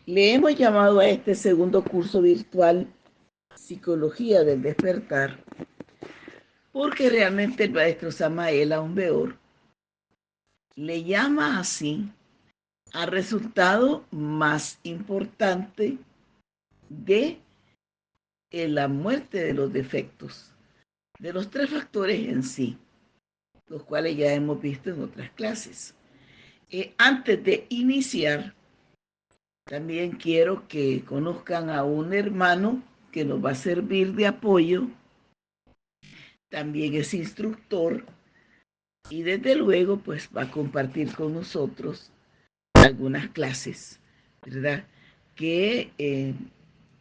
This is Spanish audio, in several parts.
Le hemos llamado a este segundo curso virtual Psicología del Despertar, porque realmente el maestro Samael Aumbeor le llama así al resultado más importante de la muerte de los defectos, de los tres factores en sí, los cuales ya hemos visto en otras clases. Antes de iniciar, también quiero que conozcan a un hermano que nos va a servir de apoyo. También es instructor y desde luego pues va a compartir con nosotros algunas clases, ¿verdad? Que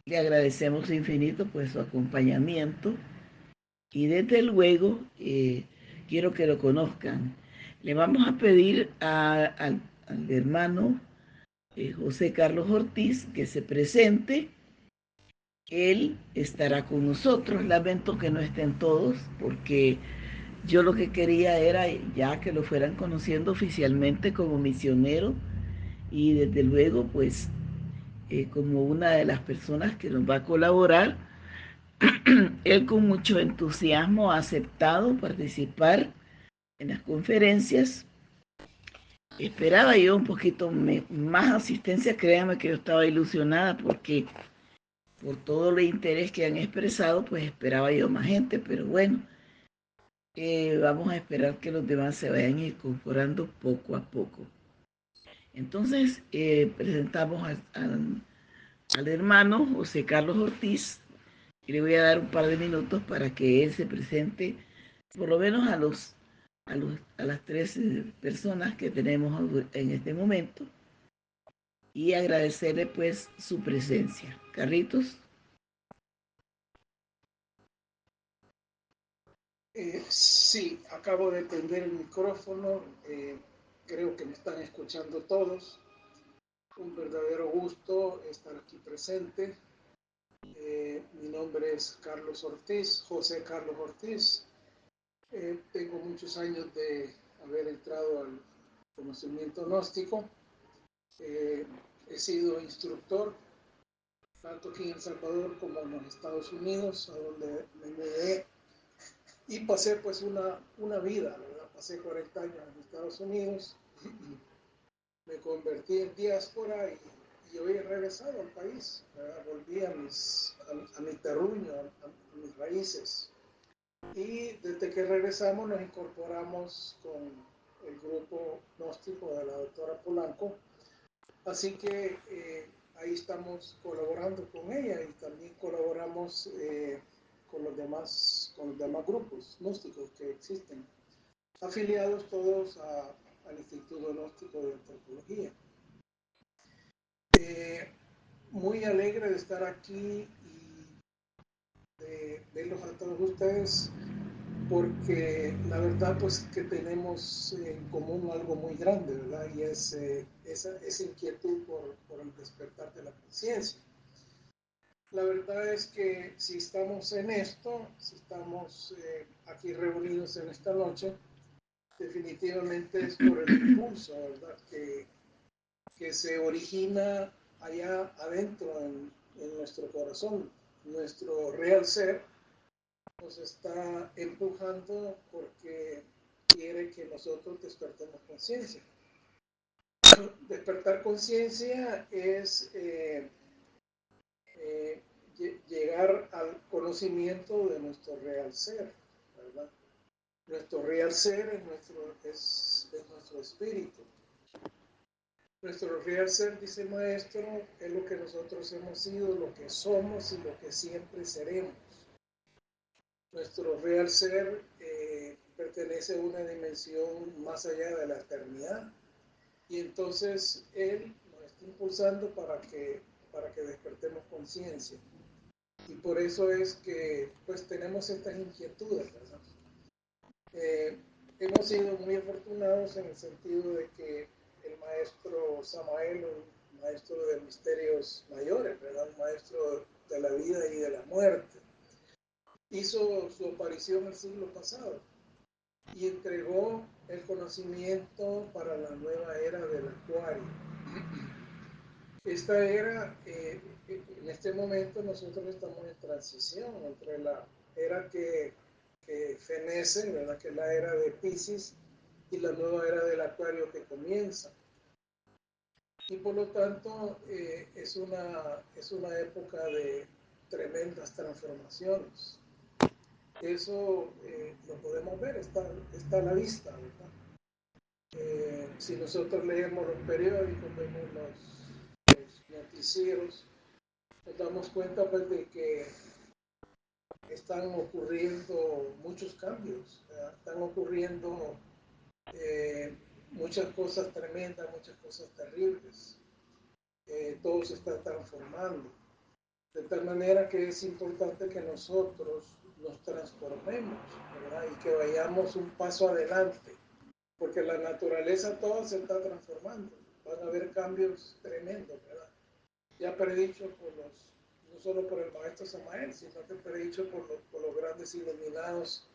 le agradecemos infinito pues su acompañamiento y desde luego quiero que lo conozcan. Le vamos a pedir al hermano José Carlos Ortiz que se presente. Él estará con nosotros. Lamento que no estén todos porque yo lo que quería era ya que lo fueran conociendo oficialmente como misionero y desde luego pues como una de las personas que nos va a colaborar. Él con mucho entusiasmo ha aceptado participar en las conferencias. Esperaba yo un poquito más asistencia, créanme que yo estaba ilusionada porque por todo el interés que han expresado, pues esperaba yo más gente, pero bueno, vamos a esperar que los demás se vayan incorporando poco a poco. Entonces, presentamos al hermano José Carlos Ortiz y le voy a dar un par de minutos para que él se presente, por lo menos a las tres personas que tenemos en este momento y agradecerle pues su presencia. Carlitos. Sí, acabo de prender el micrófono, creo que me están escuchando todos. Un verdadero gusto estar aquí presente. Mi nombre es Carlos Ortiz, José Carlos Ortiz. Tengo muchos años de haber entrado al conocimiento gnóstico. He sido instructor, tanto aquí en El Salvador como en los Estados Unidos, a donde me mudé y pasé pues una vida, ¿verdad? Pasé 40 años en Estados Unidos, me convertí en diáspora y hoy he regresado al país, ¿verdad? Volví a mi terruño, a mis raíces. Y desde que regresamos nos incorporamos con el grupo gnóstico de la doctora Polanco, así que ahí estamos colaborando con ella y también colaboramos con los demás grupos gnósticos que existen, afiliados todos al Instituto Gnóstico de Antropología. Muy alegre de estar aquí y de verlos a todos ustedes, porque la verdad pues que tenemos en común algo muy grande, ¿verdad? Y es esa inquietud por el despertar de la conciencia. La verdad es que si estamos en esto, si estamos aquí reunidos en esta noche, definitivamente es por el impulso, ¿verdad? Que se origina allá adentro en nuestro corazón. Nuestro real ser nos está empujando porque quiere que nosotros despertemos conciencia. Despertar conciencia es llegar al conocimiento de nuestro real ser, ¿verdad? Nuestro real ser es nuestro espíritu. Nuestro real ser, dice el maestro, es lo que nosotros hemos sido, lo que somos y lo que siempre seremos. Nuestro real ser pertenece a una dimensión más allá de la eternidad y entonces él nos está impulsando para que despertemos conciencia. Y por eso es que pues tenemos estas inquietudes, ¿verdad? Hemos sido muy afortunados en el sentido de que el maestro Samael, un maestro de misterios mayores, ¿verdad? Un maestro de la vida y de la muerte, hizo su aparición el siglo pasado y entregó el conocimiento para la nueva era del Acuario. esta era, en este momento nosotros estamos en transición entre la era que fenece, ¿verdad? Que es la era de Piscis, y la nueva era del Acuario que comienza. Y por lo tanto es una época de tremendas transformaciones. Eso lo podemos ver, está a la vista, ¿verdad? Si nosotros leemos los periódicos, vemos los noticieros, nos damos cuenta pues, de que están ocurriendo muchos cambios, ¿verdad? Están ocurriendo muchas cosas tremendas, muchas cosas terribles. Todo se está transformando. De tal manera que es importante que nosotros nos transformemos, ¿verdad? Y que vayamos un paso adelante, porque la naturaleza toda se está transformando. Van a haber cambios tremendos, ¿verdad? Ya predicho no solo por el maestro Samael, sino que predicho por los grandes iluminados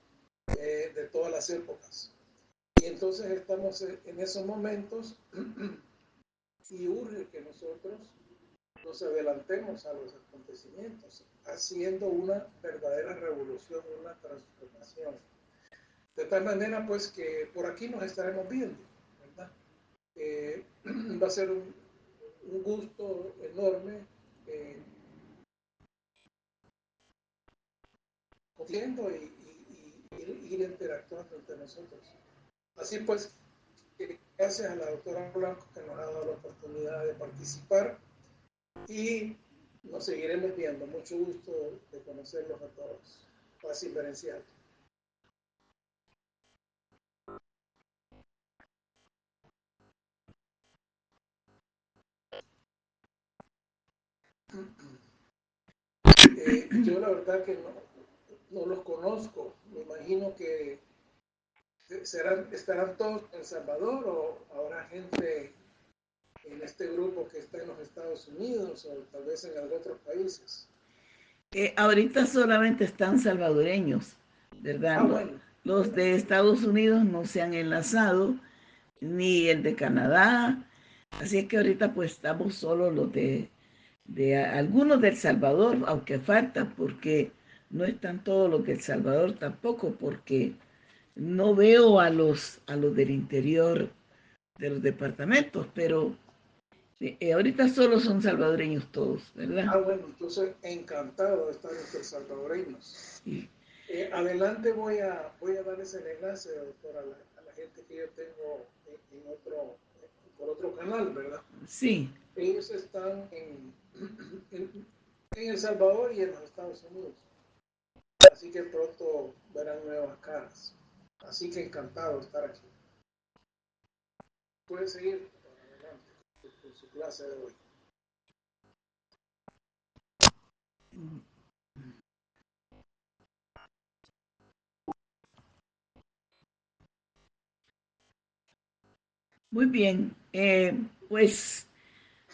de todas las épocas. Y entonces estamos en esos momentos y urge que nosotros nos adelantemos a los acontecimientos, haciendo una verdadera revolución, una transformación. De tal manera, pues, que por aquí nos estaremos viendo, ¿verdad? Va a ser un gusto enorme conociendo y ir interactuando entre nosotros. Así pues, gracias a la doctora Blanco que nos ha dado la oportunidad de participar y nos seguiremos viendo. Mucho gusto de conocerlos a todos. Paz inverencial. Yo la verdad que no los conozco. Me imagino que estarán todos en El Salvador o habrá gente en este grupo que está en los Estados Unidos o tal vez en otros países. Ahorita solamente están salvadoreños, ¿verdad? Bueno. Los de Estados Unidos no se han enlazado, ni el de Canadá, así es que ahorita pues estamos solo los de algunos de El Salvador, aunque falta, porque no están todos los de El Salvador tampoco, porque no veo a los del interior de los departamentos, pero ahorita solo son salvadoreños todos, ¿verdad? Bueno, entonces encantado de estar entre salvadoreños. Sí. Adelante voy a darles el enlace, doctora, a la gente que yo tengo por otro canal, ¿verdad? Sí. Ellos están en El Salvador y en los Estados Unidos. Así que pronto verán nuevas caras. Así que encantado de estar aquí. Pueden seguir adelante con su clase de hoy. Muy bien, pues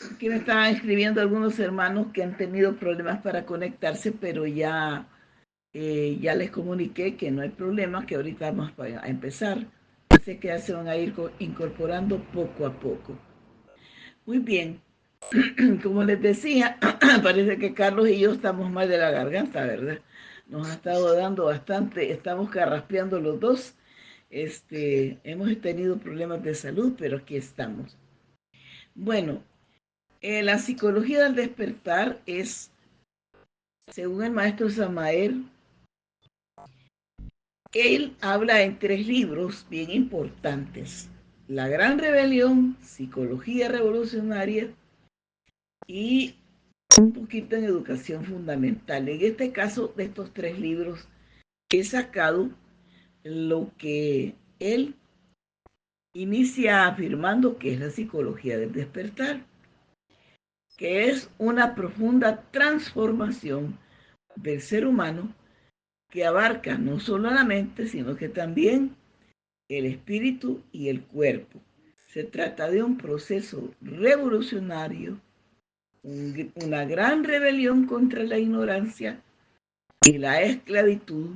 aquí me estaban escribiendo algunos hermanos que han tenido problemas para conectarse, pero ya les comuniqué que no hay problema, que ahorita vamos a empezar. Así que ya se van a ir incorporando poco a poco. Muy bien, como les decía, parece que Carlos y yo estamos mal de la garganta, ¿verdad? Nos ha estado dando bastante, estamos carraspeando los dos. Hemos tenido problemas de salud, pero aquí estamos. Bueno, la psicología del despertar es, según el maestro Samael, él habla en 3 libros bien importantes: La Gran Rebelión, Psicología Revolucionaria y un poquito en Educación Fundamental. En este caso, de estos 3 libros, he sacado lo que él inicia afirmando que es la psicología del despertar, que es una profunda transformación del ser humano que abarca no solo la mente, sino que también el espíritu y el cuerpo. Se trata de un proceso revolucionario, una gran rebelión contra la ignorancia y la esclavitud,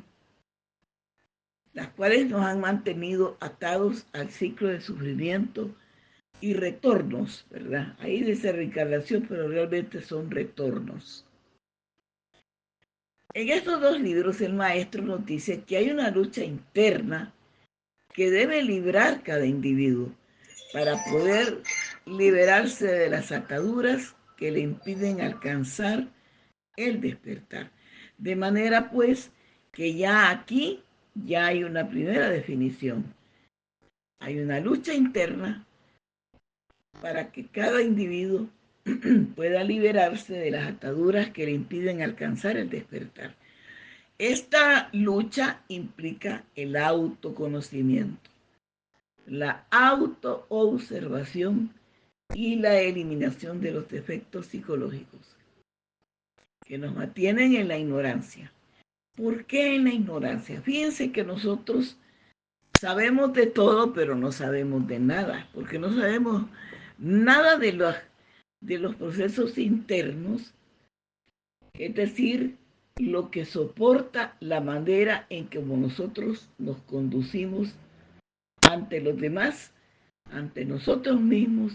las cuales nos han mantenido atados al ciclo de sufrimiento y retornos, ¿verdad? Ahí dice reencarnación, pero realmente son retornos. En estos dos libros el maestro nos dice que hay una lucha interna que debe librar cada individuo para poder liberarse de las ataduras que le impiden alcanzar el despertar. De manera pues que ya aquí ya hay una primera definición. Hay una lucha interna para que cada individuo pueda liberarse de las ataduras que le impiden alcanzar el despertar. Esta lucha implica el autoconocimiento, la autoobservación y la eliminación de los defectos psicológicos que nos mantienen en la ignorancia. ¿Por qué en la ignorancia? Fíjense que nosotros sabemos de todo, pero no sabemos de nada, porque no sabemos nada de los procesos internos, es decir, lo que soporta la manera en que nosotros nos conducimos ante los demás, ante nosotros mismos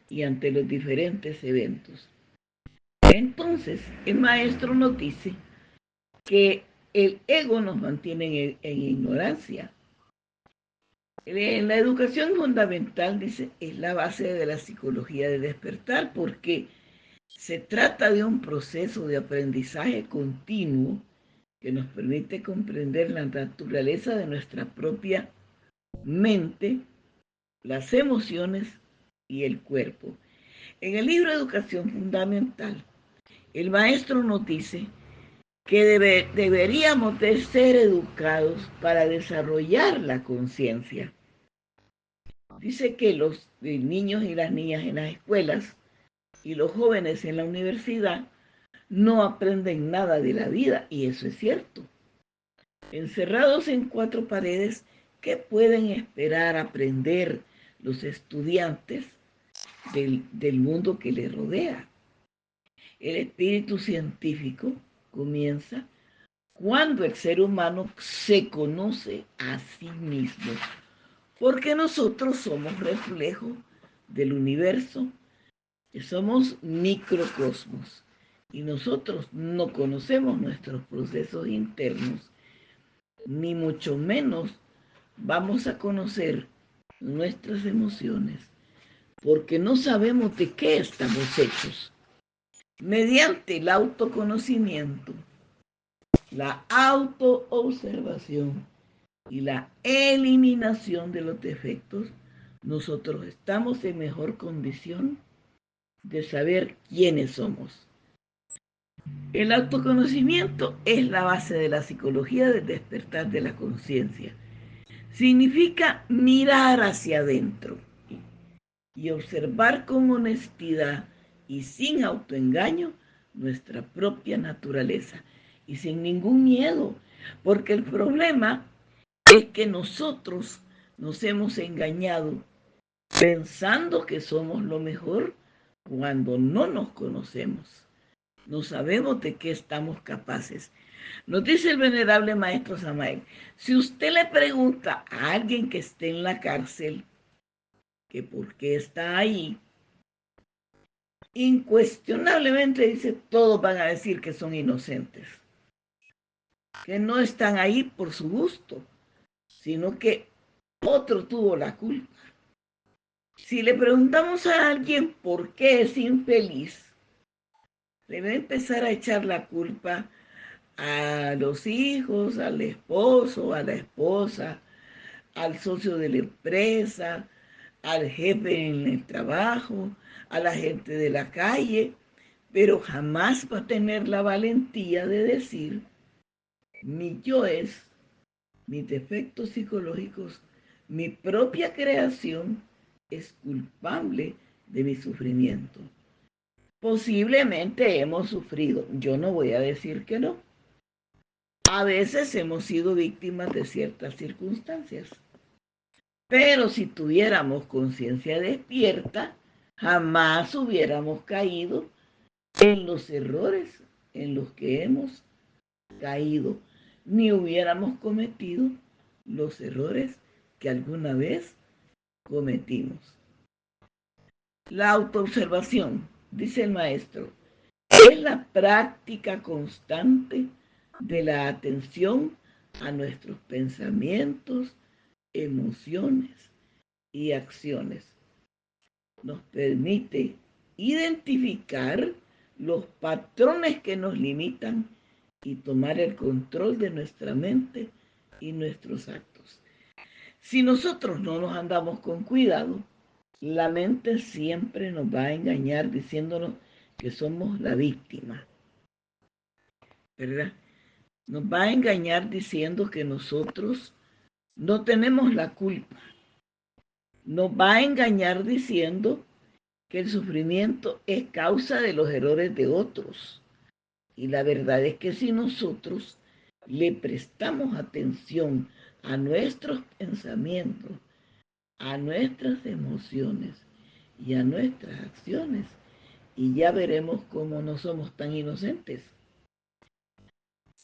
y ante los diferentes eventos. Entonces, el maestro nos dice que el ego nos mantiene en ignorancia. En la educación fundamental, dice, es la base de la psicología de despertar, porque se trata de un proceso de aprendizaje continuo que nos permite comprender la naturaleza de nuestra propia mente, las emociones y el cuerpo. En el libro Educación Fundamental, el maestro nos dice que deberíamos de ser educados para desarrollar la conciencia. Dice que los niños y las niñas en las escuelas y los jóvenes en la universidad no aprenden nada de la vida, y eso es cierto. Encerrados en cuatro paredes, ¿qué pueden esperar aprender los estudiantes del mundo que les rodea? El espíritu científico comienza cuando el ser humano se conoce a sí mismo, porque nosotros somos reflejo del universo, que somos microcosmos, y nosotros no conocemos nuestros procesos internos, ni mucho menos vamos a conocer nuestras emociones, porque no sabemos de qué estamos hechos. Mediante el autoconocimiento, la autoobservación y la eliminación de los defectos, nosotros estamos en mejor condición de saber quiénes somos. El autoconocimiento es la base de la psicología del despertar de la conciencia. Significa mirar hacia adentro y observar con honestidad y sin autoengaño nuestra propia naturaleza y sin ningún miedo, porque el problema es que nosotros nos hemos engañado pensando que somos lo mejor cuando no nos conocemos. No sabemos de qué estamos capaces. Nos dice el venerable maestro Samael, si usted le pregunta a alguien que esté en la cárcel que por qué está ahí, incuestionablemente dice, todos van a decir que son inocentes, que no están ahí por su gusto, sino que otro tuvo la culpa. Si le preguntamos a alguien por qué es infeliz, le va a empezar a echar la culpa a los hijos, al esposo, a la esposa, al socio de la empresa, al jefe en el trabajo, a la gente de la calle, pero jamás va a tener la valentía de decir, mi yo es, mis defectos psicológicos, mi propia creación es culpable de mi sufrimiento. Posiblemente hemos sufrido, yo no voy a decir que no. A veces hemos sido víctimas de ciertas circunstancias. Pero si tuviéramos conciencia despierta, jamás hubiéramos caído en los errores en los que hemos caído, ni hubiéramos cometido los errores que alguna vez cometimos. La autoobservación, dice el maestro, es la práctica constante de la atención a nuestros pensamientos, emociones y acciones. Nos permite identificar los patrones que nos limitan y tomar el control de nuestra mente y nuestros actos. Si nosotros no nos andamos con cuidado, la mente siempre nos va a engañar diciéndonos que somos la víctima, ¿verdad? Nos va a engañar diciendo que nosotros no tenemos la culpa. Nos va a engañar diciendo que el sufrimiento es causa de los errores de otros. Y la verdad es que si nosotros le prestamos atención a nuestros pensamientos, a nuestras emociones y a nuestras acciones, y ya veremos cómo no somos tan inocentes.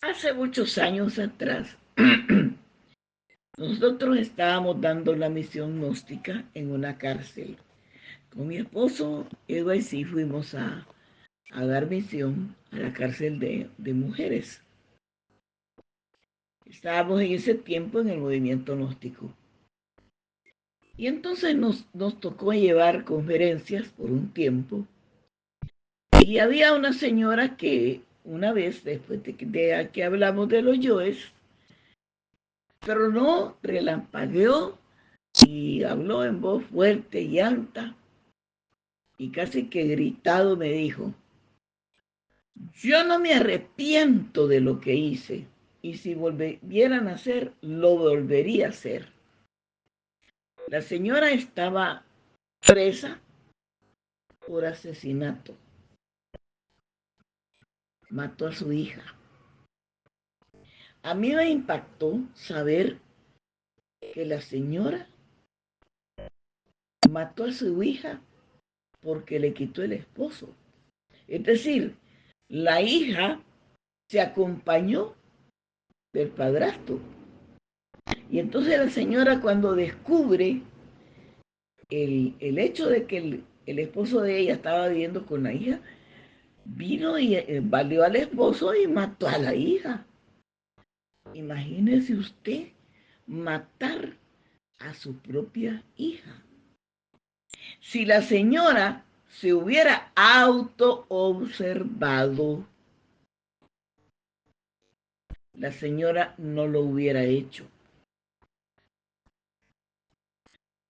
Hace muchos años atrás, nosotros estábamos dando la misión gnóstica en una cárcel. Con mi esposo, Edward, sí fuimos a dar misión a la cárcel de mujeres. Estábamos en ese tiempo en el movimiento gnóstico. Y entonces nos tocó llevar conferencias por un tiempo. Y había una señora que una vez, después de que hablamos de los yoes, pero no relampagueó y habló en voz fuerte y alta y casi que gritado me dijo: yo no me arrepiento de lo que hice y si volvieran a hacer, lo volvería a hacer. La señora estaba presa por asesinato. Mató a su hija. A mí me impactó saber que la señora mató a su hija porque le quitó el esposo. Es decir, la hija se acompañó del padrastro. Y entonces la señora, cuando descubre el hecho de que el esposo de ella estaba viviendo con la hija, vino y valió al esposo y mató a la hija. Imagínese usted matar a su propia hija. Si la señora se hubiera auto-observado, la señora no lo hubiera hecho.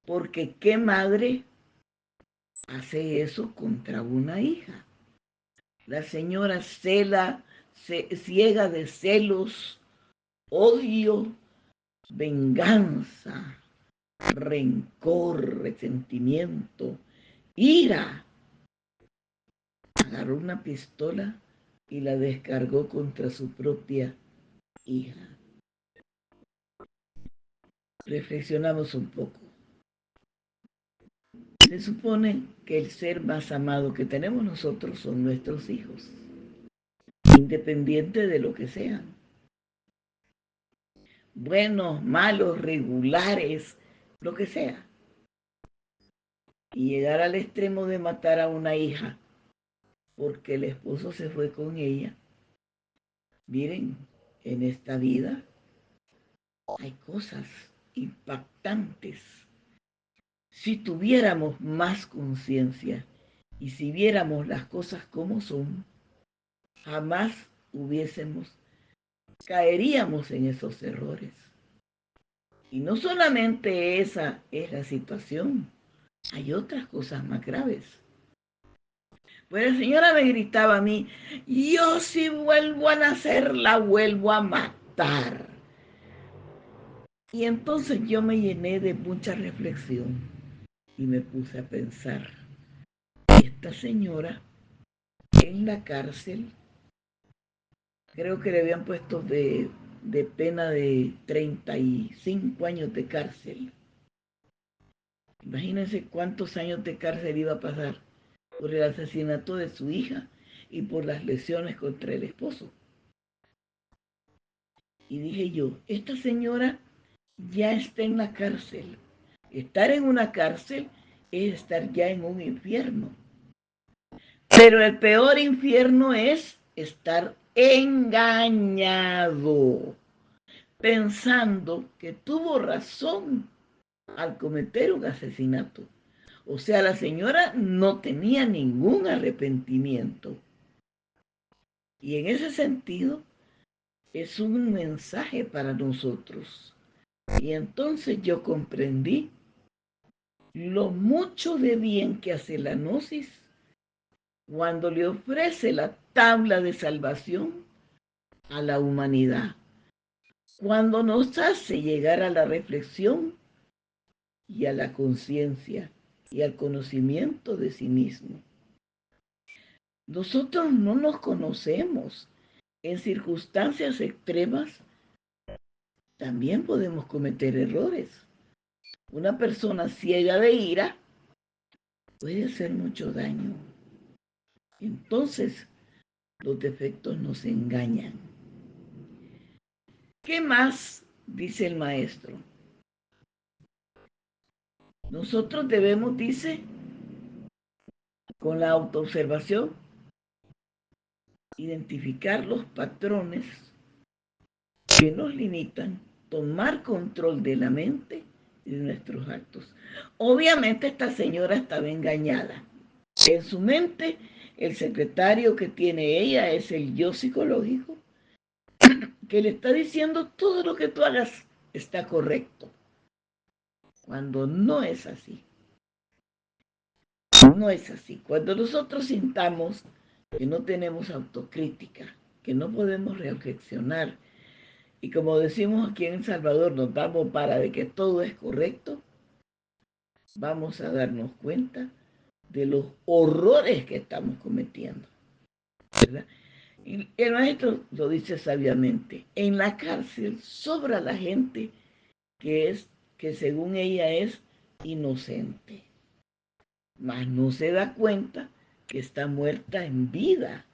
Porque ¿qué madre hace eso contra una hija? La señora ciega de celos, odio, venganza, rencor, resentimiento, ira, agarró una pistola y la descargó contra su propia hija. Reflexionamos un poco. Se supone que el ser más amado que tenemos nosotros son nuestros hijos, independiente de lo que sean. Buenos, malos, regulares, lo que sea. Y llegar al extremo de matar a una hija porque el esposo se fue con ella. Miren, en esta vida hay cosas impactantes. Si tuviéramos más conciencia y si viéramos las cosas como son, jamás caeríamos en esos errores. Y no solamente esa es la situación, hay otras cosas más graves. Pues la señora me gritaba a mí: yo si vuelvo a nacer la vuelvo a matar. Y entonces yo me llené de mucha reflexión y me puse a pensar, esta señora en la cárcel, creo que le habían puesto de pena de 35 años de cárcel. Imagínense cuántos años de cárcel iba a pasar por el asesinato de su hija y por las lesiones contra el esposo. Y dije yo, esta señora ya está en la cárcel. Estar en una cárcel es estar ya en un infierno. Pero el peor infierno es estar engañado, pensando que tuvo razón al cometer un asesinato. O sea, la señora no tenía ningún arrepentimiento. Y en ese sentido, es un mensaje para nosotros. Y entonces yo comprendí lo mucho de bien que hace la gnosis cuando le ofrece la tabla de salvación a la humanidad, cuando nos hace llegar a la reflexión y a la conciencia y al conocimiento de sí mismo. Nosotros no nos conocemos. En circunstancias extremas también podemos cometer errores. Una persona ciega de ira puede hacer mucho daño. Entonces, los defectos nos engañan. ¿Qué más dice el maestro? Nosotros debemos, dice, con la autoobservación, identificar los patrones que nos limitan, tomar control de la mente y de nuestros actos. Obviamente esta señora estaba engañada. En su mente, el secretario que tiene ella es el yo psicológico, que le está diciendo todo lo que tú hagas está correcto, cuando no es así. No es así. Cuando nosotros sintamos que no tenemos autocrítica, que no podemos reflexionar, y como decimos aquí en El Salvador, nos damos para de que todo es correcto, vamos a darnos cuenta de los horrores que estamos cometiendo, ¿verdad? Y el maestro lo dice sabiamente, en la cárcel sobra la gente que según ella es inocente, mas no se da cuenta que está muerta en vida,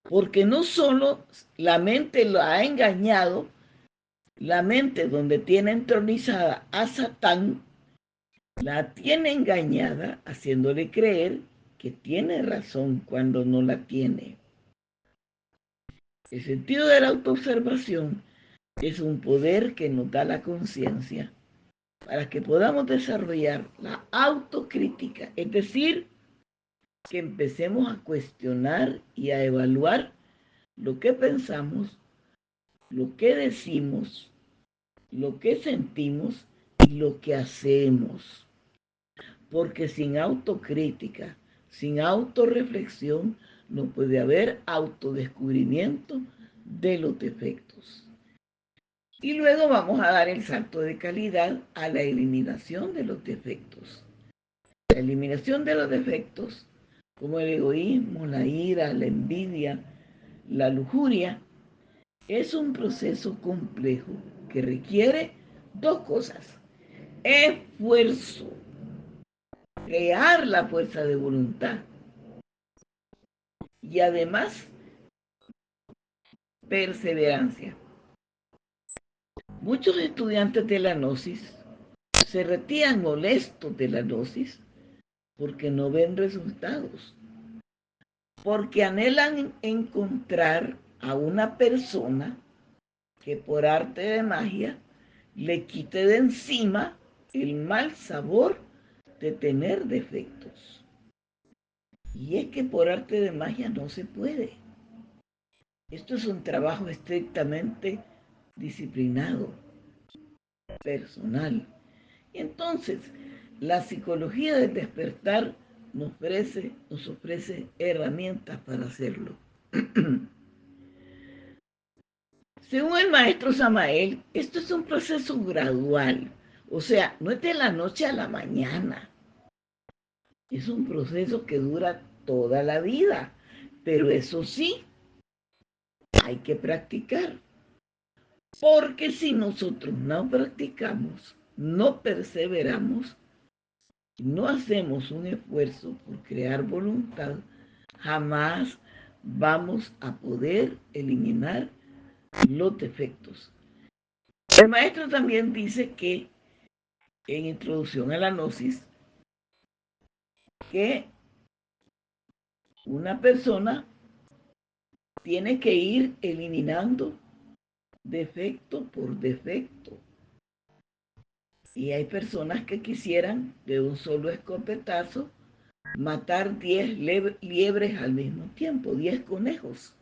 porque no solo la mente lo ha engañado, la mente donde tiene entronizada a Satán, la tiene engañada haciéndole creer que tiene razón cuando no la tiene. El sentido de la autoobservación es un poder que nos da la conciencia para que podamos desarrollar la autocrítica, es decir, que empecemos a cuestionar y a evaluar lo que pensamos, lo que decimos, lo que sentimos y lo que hacemos. Porque sin autocrítica, sin autorreflexión, no puede haber autodescubrimiento de los defectos. Y luego vamos a dar el salto de calidad a la eliminación de los defectos. La eliminación de los defectos, como el egoísmo, la ira, la envidia, la lujuria, es un proceso complejo que requiere dos cosas: esfuerzo, crear la fuerza de voluntad, y además perseverancia. Muchos estudiantes de la gnosis se retiran molestos de la gnosis porque no ven resultados, porque anhelan encontrar a una persona que por arte de magia le quite de encima el mal sabor de tener defectos. Y es que por arte de magia no se puede. Esto es un trabajo estrictamente disciplinado, personal. Entonces, la psicología del despertar nos ofrece herramientas para hacerlo. Según el maestro Samael, esto es un proceso gradual, o sea, no es de la noche a la mañana, es un proceso que dura toda la vida, pero eso sí, hay que practicar, porque si nosotros no practicamos, no perseveramos, no hacemos un esfuerzo por crear voluntad, jamás vamos a poder eliminar los defectos. El maestro también dice que en Introducción a la Gnosis que una persona tiene que ir eliminando defecto por defecto. Y hay personas que quisieran de un solo escopetazo matar 10 liebres al mismo tiempo, 10 conejos.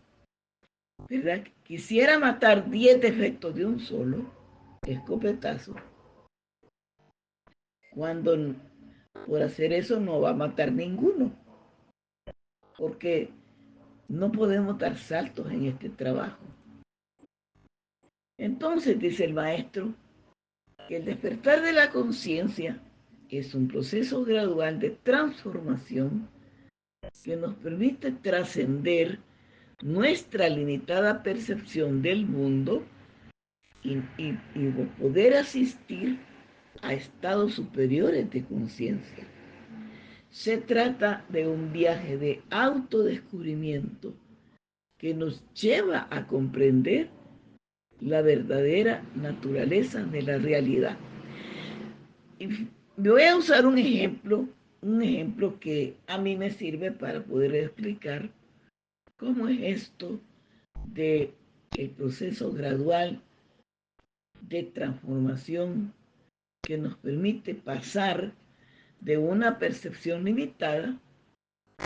¿Verdad? Quisiera matar 10 defectos de un solo escopetazo, cuando por hacer eso no va a matar ninguno, porque no podemos dar saltos en este trabajo. Entonces, dice el maestro, que el despertar de la conciencia es un proceso gradual de transformación que nos permite trascender nuestra limitada percepción del mundo y poder asistir a estados superiores de conciencia. Se trata de un viaje de autodescubrimiento que nos lleva a comprender la verdadera naturaleza de la realidad. Y voy a usar un ejemplo que a mí me sirve para poder explicar cómo es esto de el proceso gradual de transformación que nos permite pasar de una percepción limitada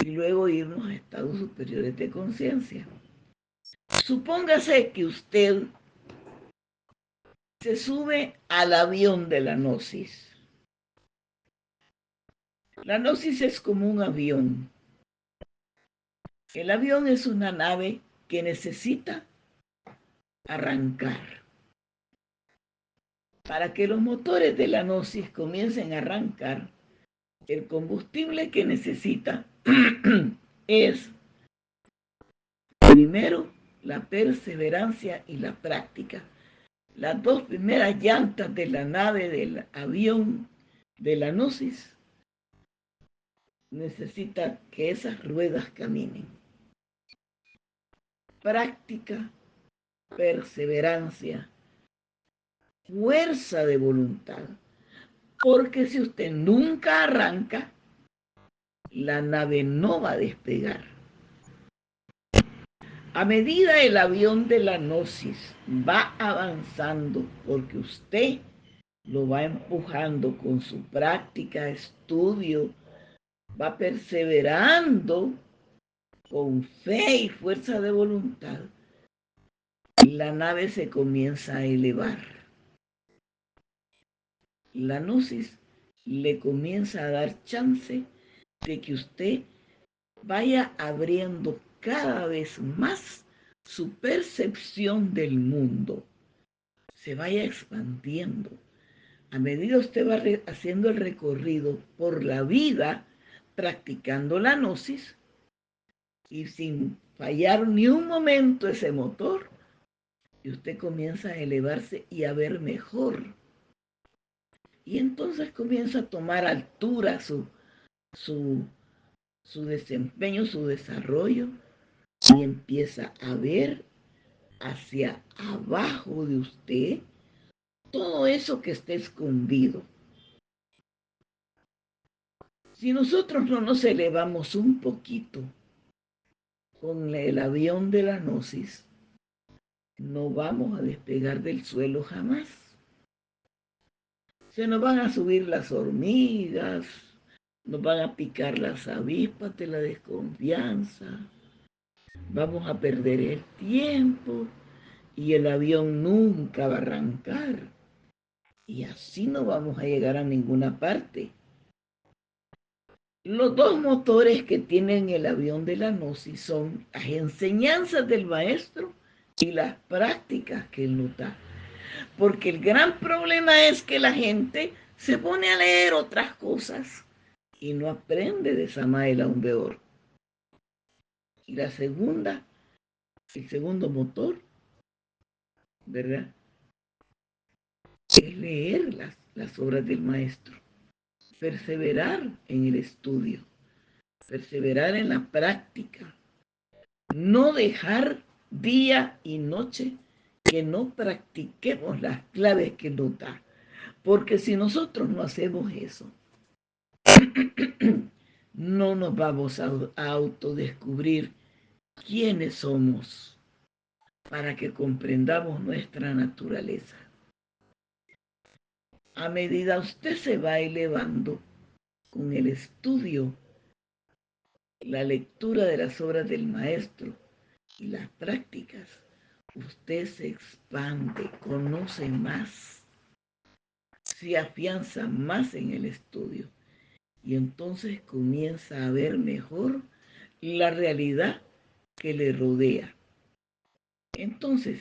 y luego irnos a estados superiores de conciencia. Supóngase que usted se sube al avión de la gnosis. La gnosis es como un avión. El avión es una nave que necesita arrancar. Para que los motores de la gnosis comiencen a arrancar, el combustible que necesita es, primero, la perseverancia y la práctica. Las dos primeras llantas de la nave del avión de la gnosis necesitan que esas ruedas caminen. Práctica, perseverancia, fuerza de voluntad. Porque si usted nunca arranca, la nave no va a despegar. A medida el avión de la gnosis va avanzando, porque usted lo va empujando con su práctica, estudio, va perseverando con fe y fuerza de voluntad, la nave se comienza a elevar. La gnosis le comienza a dar chance de que usted vaya abriendo cada vez más su percepción del mundo, se vaya expandiendo. A medida usted va haciendo el recorrido por la vida, practicando la gnosis, y sin fallar ni un momento ese motor, y usted comienza a elevarse y a ver mejor. Y entonces comienza a tomar altura su desempeño, su desarrollo, y empieza a ver hacia abajo de usted todo eso que está escondido. Si nosotros no nos elevamos un poquito con el avión de la gnosis, no vamos a despegar del suelo jamás. Se nos van a subir las hormigas, nos van a picar las avispas de la desconfianza, vamos a perder el tiempo y el avión nunca va a arrancar. Y así no vamos a llegar a ninguna parte. Los dos motores que tienen el avión de la gnosis son las enseñanzas del maestro y las prácticas que él nos da. Porque el gran problema es que la gente se pone a leer otras cosas y no aprende de Samael Aun Weor. Y la segunda, el segundo motor, ¿verdad?, es leer las obras del maestro, perseverar en el estudio, perseverar en la práctica, no dejar día y noche que no practiquemos las claves que nos da. Porque si nosotros no hacemos eso, no nos vamos a autodescubrir quiénes somos para que comprendamos nuestra naturaleza. A medida usted se va elevando con el estudio, la lectura de las obras del maestro y las prácticas, usted se expande, conoce más, se afianza más en el estudio y entonces comienza a ver mejor la realidad que le rodea. Entonces,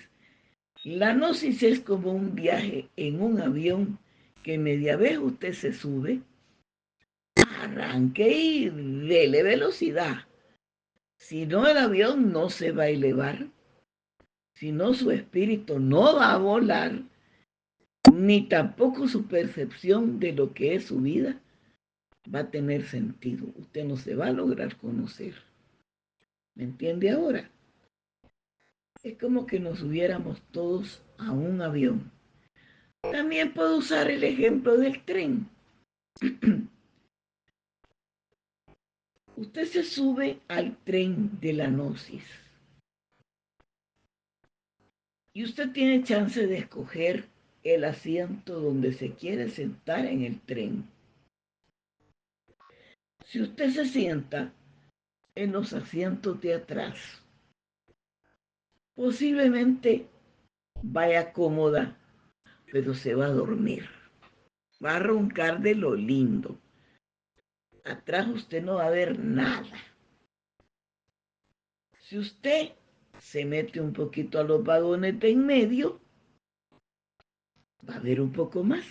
la gnosis es como un viaje en un avión que media vez usted se sube, arranque y dele velocidad. Si no, el avión no se va a elevar, si no, su espíritu no va a volar, ni tampoco su percepción de lo que es su vida va a tener sentido. Usted no se va a lograr conocer. ¿Me entiende ahora? Es como que nos subiéramos todos a un avión. También puedo usar el ejemplo del tren. Usted se sube al tren de la gnosis y usted tiene chance de escoger el asiento donde se quiere sentar en el tren. Si usted se sienta en los asientos de atrás, posiblemente vaya cómoda, pero se va a dormir. Va a roncar de lo lindo. Atrás usted no va a ver nada. Si usted se mete un poquito a los vagones de en medio, va a ver un poco más.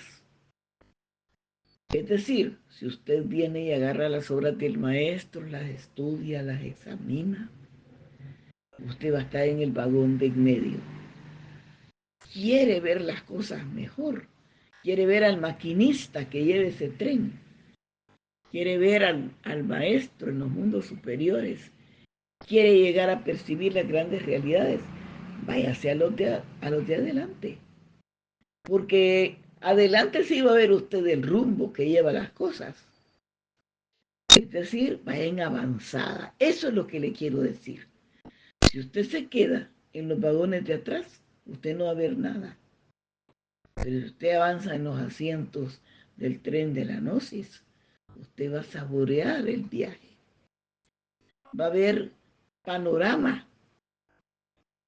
Es decir, si usted viene y agarra las obras del maestro, las estudia, las examina, usted va a estar en el vagón de en medio. Quiere ver las cosas mejor. Quiere ver al maquinista que lleve ese tren. Quiere ver al maestro en los mundos superiores. Quiere llegar a percibir las grandes realidades. Váyase a los de adelante. Porque adelante sí va a ver usted el rumbo que lleva las cosas. Es decir, va en avanzada. Eso es lo que le quiero decir. Si usted se queda en los vagones de atrás, usted no va a ver nada. Pero si usted avanza en los asientos del tren de la gnosis, usted va a saborear el viaje. Va a ver panorama.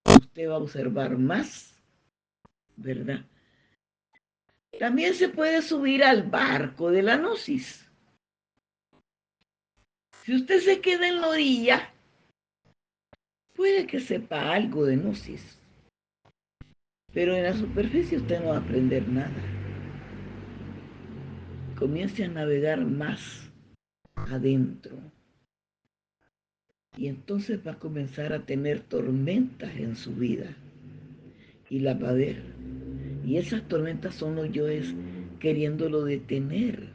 Usted va a observar más, ¿verdad? También se puede subir al barco de la gnosis. Si usted se queda en la orilla, puede que sepa algo de gnosis, pero en la superficie usted no va a aprender nada. Comience a navegar más adentro y entonces va a comenzar a tener tormentas en su vida y las va a ver. Y esas tormentas son los yoes queriéndolo detener,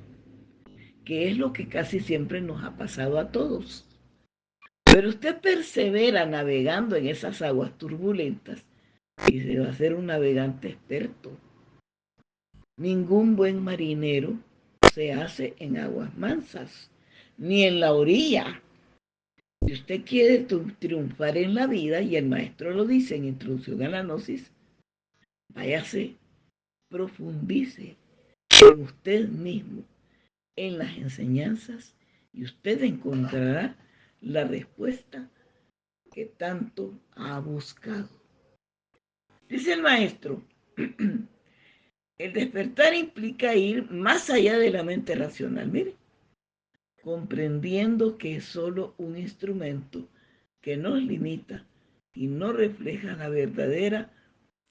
que es lo que casi siempre nos ha pasado a todos. Pero usted persevera navegando en esas aguas turbulentas y se va a hacer un navegante experto. Ningún buen marinero se hace en aguas mansas, ni en la orilla. Si usted quiere triunfar en la vida, y el maestro lo dice en Introducción a la Gnosis, váyase, profundice en usted mismo, en las enseñanzas, y usted encontrará la respuesta que tanto ha buscado. Dice el maestro, el despertar implica ir más allá de la mente racional. Mire, comprendiendo que es solo un instrumento que nos limita y no refleja la verdadera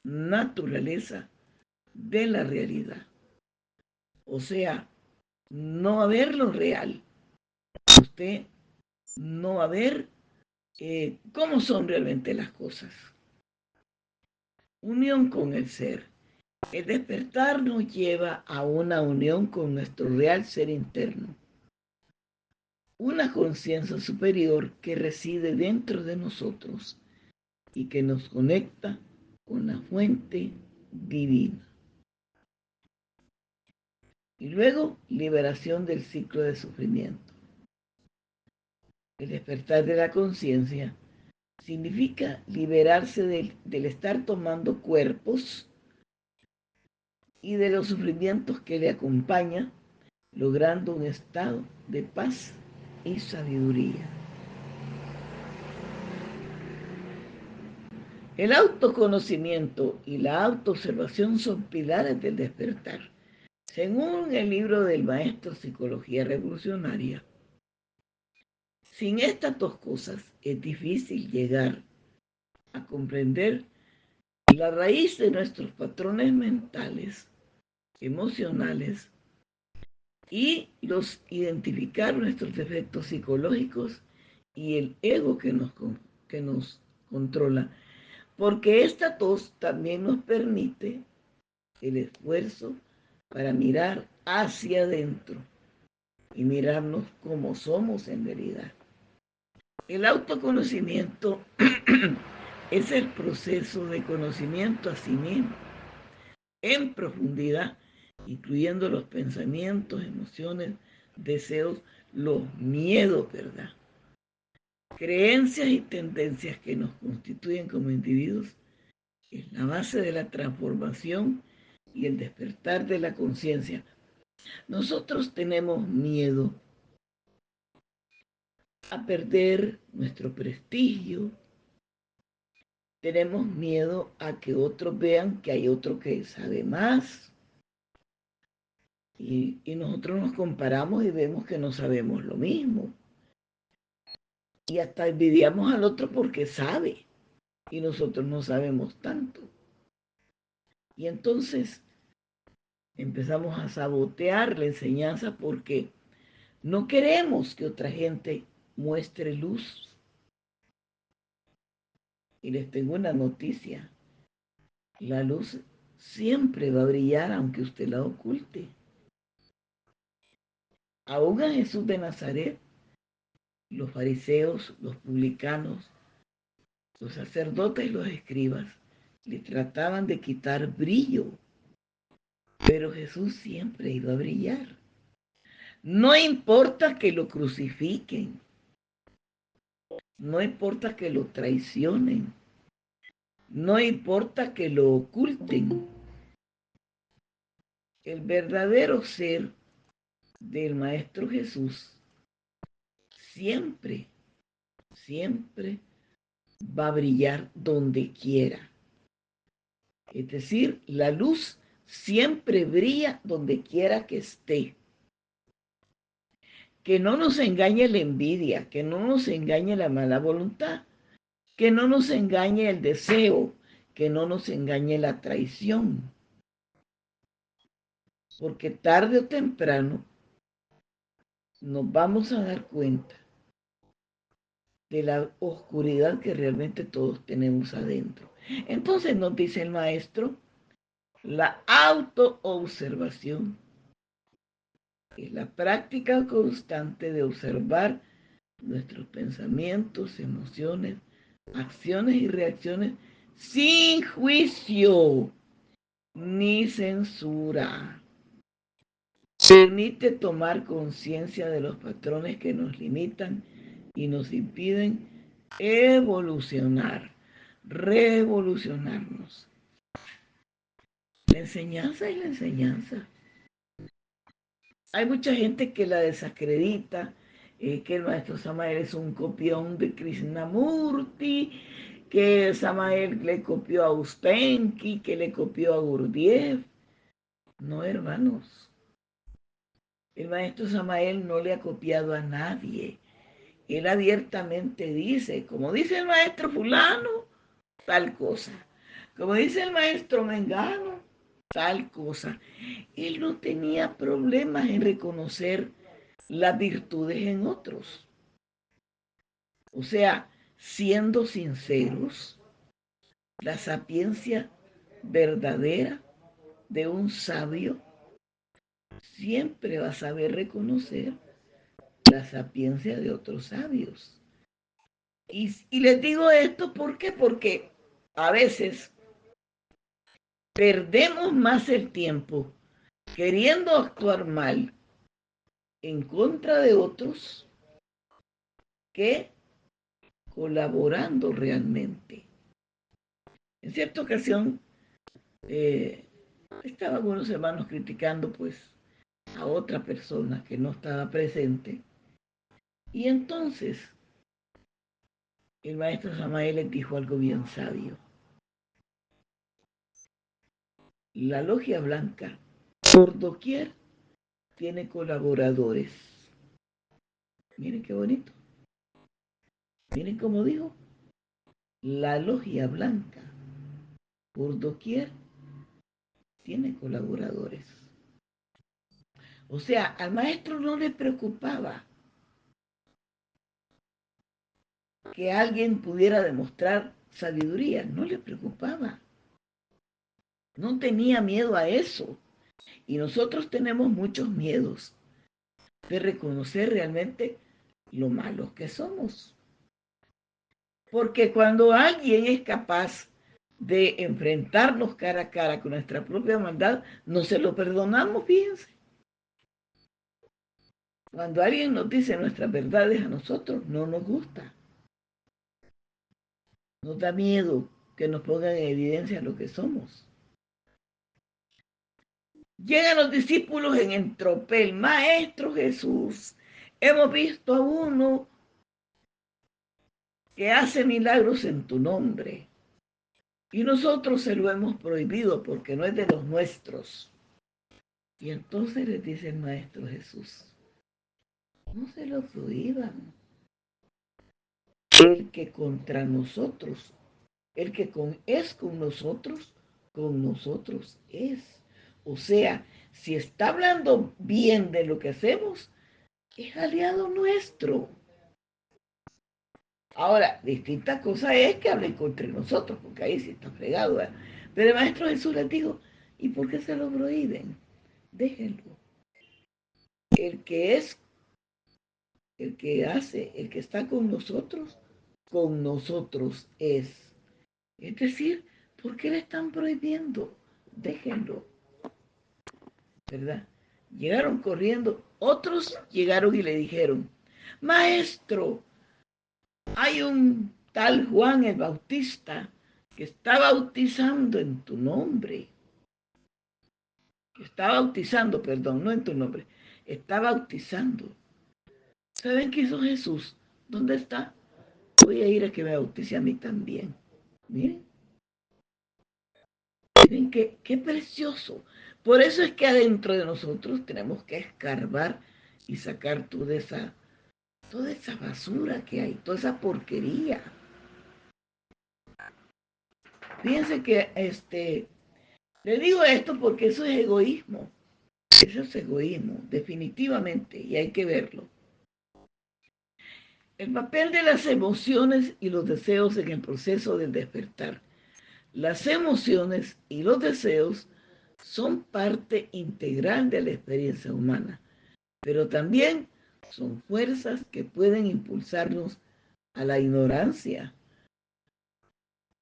naturaleza de la realidad. O sea, no va a ver lo real. Usted no va a ver cómo son realmente las cosas. Unión con el ser. El despertar nos lleva a una unión con nuestro real ser interno. Una conciencia superior que reside dentro de nosotros y que nos conecta con la fuente divina. Y luego, liberación del ciclo de sufrimiento. el despertar de la conciencia, significa liberarse del estar tomando cuerpos y de los sufrimientos que le acompañan, logrando un estado de paz y sabiduría. El autoconocimiento y la autoobservación son pilares del despertar. Según el libro del maestro Psicología Revolucionaria, sin estas dos cosas es difícil llegar a comprender la raíz de nuestros patrones mentales, emocionales y identificar nuestros defectos psicológicos y el ego que nos controla. Porque esta tos también nos permite el esfuerzo para mirar hacia adentro y mirarnos como somos en realidad. El autoconocimiento es el proceso de conocimiento a sí mismo en profundidad, incluyendo los pensamientos, emociones, deseos, los miedos, ¿verdad? Creencias y tendencias que nos constituyen como individuos. Es la base de la transformación y el despertar de la conciencia. Nosotros tenemos miedo a perder nuestro prestigio, tenemos miedo a que otros vean que hay otro que sabe más y nosotros nos comparamos y vemos que no sabemos lo mismo y hasta envidiamos al otro porque sabe y nosotros no sabemos tanto. Y entonces empezamos a sabotear la enseñanza porque no queremos que otra gente muestre luz. Y les tengo una noticia. La luz siempre va a brillar aunque usted la oculte. Aún a Jesús de Nazaret, los fariseos, los publicanos, los sacerdotes y los escribas le trataban de quitar brillo. Pero Jesús siempre iba a brillar. No importa que lo crucifiquen. No importa que lo traicionen. No importa que lo oculten. El verdadero ser del Maestro Jesús siempre, siempre va a brillar donde quiera. Es decir, la luz siempre brilla donde quiera que esté. Que no nos engañe la envidia, que no nos engañe la mala voluntad, que no nos engañe el deseo, que no nos engañe la traición. Porque tarde o temprano nos vamos a dar cuenta de la oscuridad que realmente todos tenemos adentro. Entonces nos dice el maestro, la autoobservación es la práctica constante de observar nuestros pensamientos, emociones, acciones y reacciones sin juicio ni censura. Permite tomar conciencia de los patrones que nos limitan y nos impiden evolucionar, revolucionarnos. La enseñanza es la enseñanza. Hay mucha gente que la desacredita, que el maestro Samael es un copión de Krishnamurti, que Samael le copió a Ustenki, que le copió a Gurdjieff. No, hermanos. El maestro Samael no le ha copiado a nadie. Él abiertamente dice, como dice el maestro fulano, tal cosa. Como dice el maestro mengano, tal cosa. Él no tenía problemas en reconocer las virtudes en otros. O sea, siendo sinceros, la sapiencia verdadera de un sabio siempre va a saber reconocer la sapiencia de otros sabios. Y les digo esto, ¿por qué? Porque a veces perdemos más el tiempo queriendo actuar mal en contra de otros que colaborando realmente. En cierta ocasión estaban unos hermanos criticando pues a otra persona que no estaba presente, y entonces el maestro Samael les dijo algo bien sabio. La logia blanca por doquier tiene colaboradores. Miren qué bonito. Miren cómo dijo. La logia blanca por doquier tiene colaboradores. O sea, al maestro no le preocupaba que alguien pudiera demostrar sabiduría, no le preocupaba. No tenía miedo a eso. Y nosotros tenemos muchos miedos de reconocer realmente lo malos que somos. Porque cuando alguien es capaz de enfrentarnos cara a cara con nuestra propia maldad, no se lo perdonamos, fíjense. Cuando alguien nos dice nuestras verdades a nosotros, no nos gusta. Nos da miedo que nos pongan en evidencia lo que somos. Llegan los discípulos en el tropel. Maestro Jesús, hemos visto a uno que hace milagros en tu nombre, y nosotros se lo hemos prohibido porque no es de los nuestros. Y entonces les dice el Maestro Jesús, no se lo prohíban. El que contra nosotros, el que es con nosotros es. O sea, si está hablando bien de lo que hacemos, es aliado nuestro. Ahora, distinta cosa es que hablen contra nosotros, porque ahí sí está fregado, ¿verdad? Pero el Maestro Jesús les dijo, ¿y por qué se lo prohíben? Déjenlo. El que es, el que hace, el que está con nosotros es. Es decir, ¿por qué le están prohibiendo? Déjenlo, ¿verdad? Llegaron corriendo, otros llegaron y le dijeron, Maestro, hay un tal Juan el Bautista que está bautizando en tu nombre. Que está bautizando, perdón, no en tu nombre. Está bautizando. ¿Saben qué hizo Jesús? ¿Dónde está? Voy a ir a que me bautice a mí también. Miren, miren qué precioso. Por eso es que adentro de nosotros tenemos que escarbar y sacar toda esa basura que hay, toda esa porquería. Fíjense que le digo esto porque eso es egoísmo. Eso es egoísmo, definitivamente, y hay que verlo. El papel de las emociones y los deseos en el proceso del despertar. Las emociones y los deseos son parte integral de la experiencia humana, pero también son fuerzas que pueden impulsarnos a la ignorancia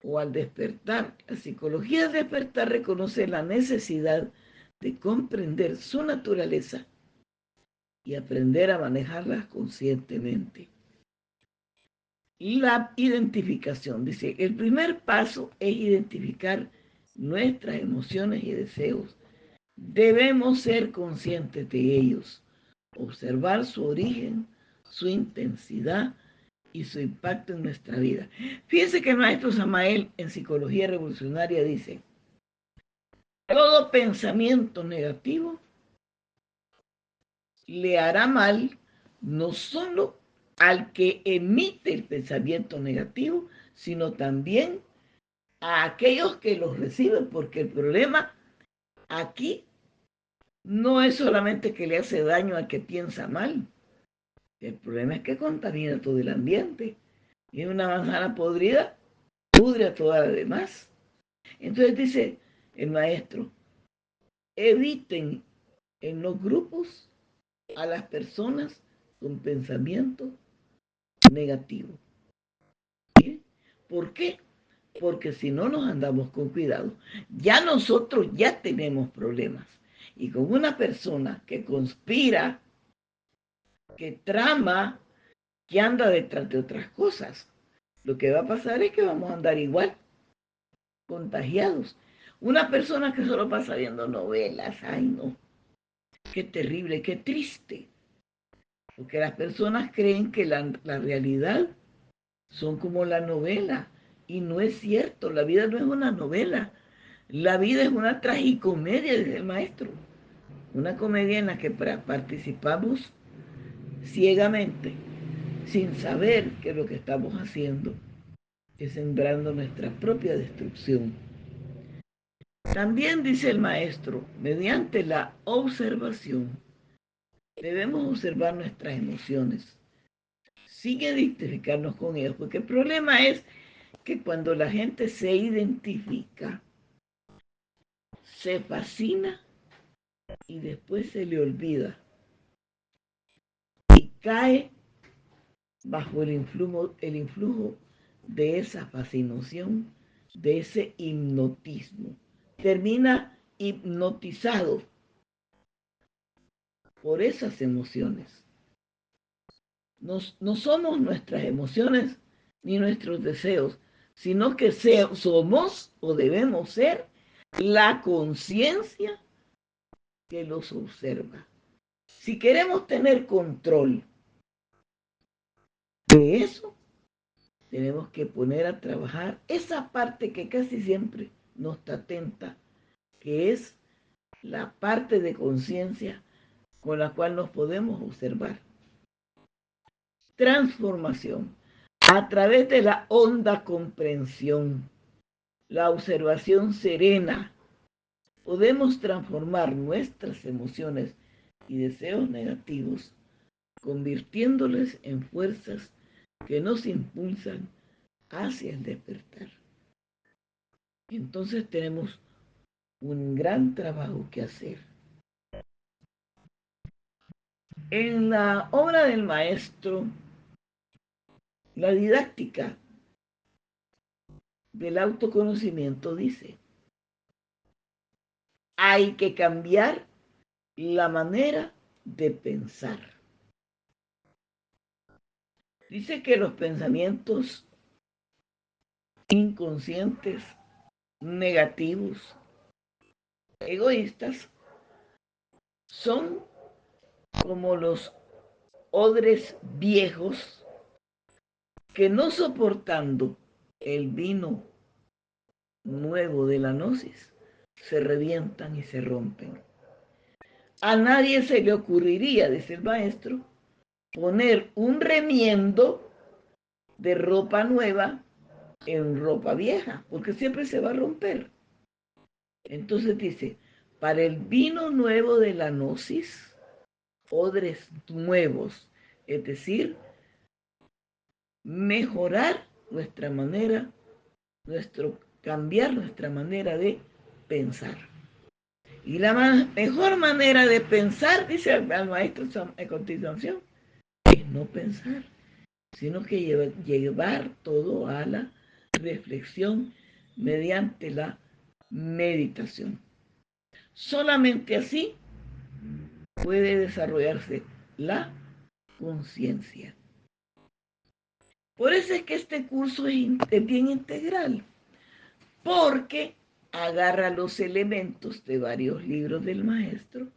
o al despertar. La psicología del despertar reconoce la necesidad de comprender su naturaleza y aprender a manejarlas conscientemente. La identificación, dice, el primer paso es identificar nuestras emociones y deseos. Debemos ser conscientes de ellos, observar su origen, su intensidad y su impacto en nuestra vida. Fíjense que el maestro Samael en Psicología Revolucionaria dice, todo pensamiento negativo le hará mal no solo al que emite el pensamiento negativo, sino también a aquellos que los reciben, porque el problema aquí no es solamente que le hace daño al que piensa mal, el problema es que contamina todo el ambiente. Y una manzana podrida pudre a toda la demás. Entonces dice el maestro, eviten en los grupos a las personas con pensamiento negativo. ¿Sí? ¿Por qué? Porque si no nos andamos con cuidado, ya nosotros ya tenemos problemas. Y con una persona que conspira, que trama, que anda detrás de otras cosas. Lo que va a pasar es que vamos a andar igual, contagiados. Una persona que solo pasa viendo novelas, ay no, qué terrible, qué triste. Porque las personas creen que la realidad son como la novela. Y no es cierto, la vida no es una novela. La vida es una tragicomedia, dice el maestro. Una comedia en la que participamos ciegamente, sin saber que lo que estamos haciendo es sembrando nuestra propia destrucción. También dice el maestro, mediante la observación, debemos observar nuestras emociones, sin identificarnos con ellas, porque el problema es que cuando la gente se identifica, se fascina y después se le olvida y cae bajo el influjo de esa fascinación, de ese hipnotismo. Termina hipnotizado por esas emociones. No somos nuestras emociones ni nuestros deseos, sino que somos o debemos ser la conciencia que los observa. Si queremos tener control de eso, tenemos que poner a trabajar esa parte que casi siempre nos está atenta, que es la parte de conciencia con la cual nos podemos observar. Transformación a través de la honda comprensión, la observación serena, podemos transformar nuestras emociones y deseos negativos, convirtiéndoles en fuerzas que nos impulsan hacia el despertar. Entonces tenemos un gran trabajo que hacer. En la obra del maestro, la didáctica del autoconocimiento dice, hay que cambiar la manera de pensar. Dice que los pensamientos inconscientes, negativos, egoístas, son como los odres viejos que no soportando el vino nuevo de la gnosis, se revientan y se rompen. A nadie se le ocurriría, dice el maestro, poner un remiendo de ropa nueva en ropa vieja, porque siempre se va a romper. Entonces dice, para el vino nuevo de la gnosis, odres nuevos, es decir, mejorar nuestra manera, cambiar nuestra manera de pensar. Y la mejor manera de pensar, dice el maestro a continuación, es no pensar, sino que llevar todo a la reflexión mediante la meditación. Solamente así puede desarrollarse la conciencia. Por eso es que este curso es bien integral, porque agarra los elementos de varios libros del maestro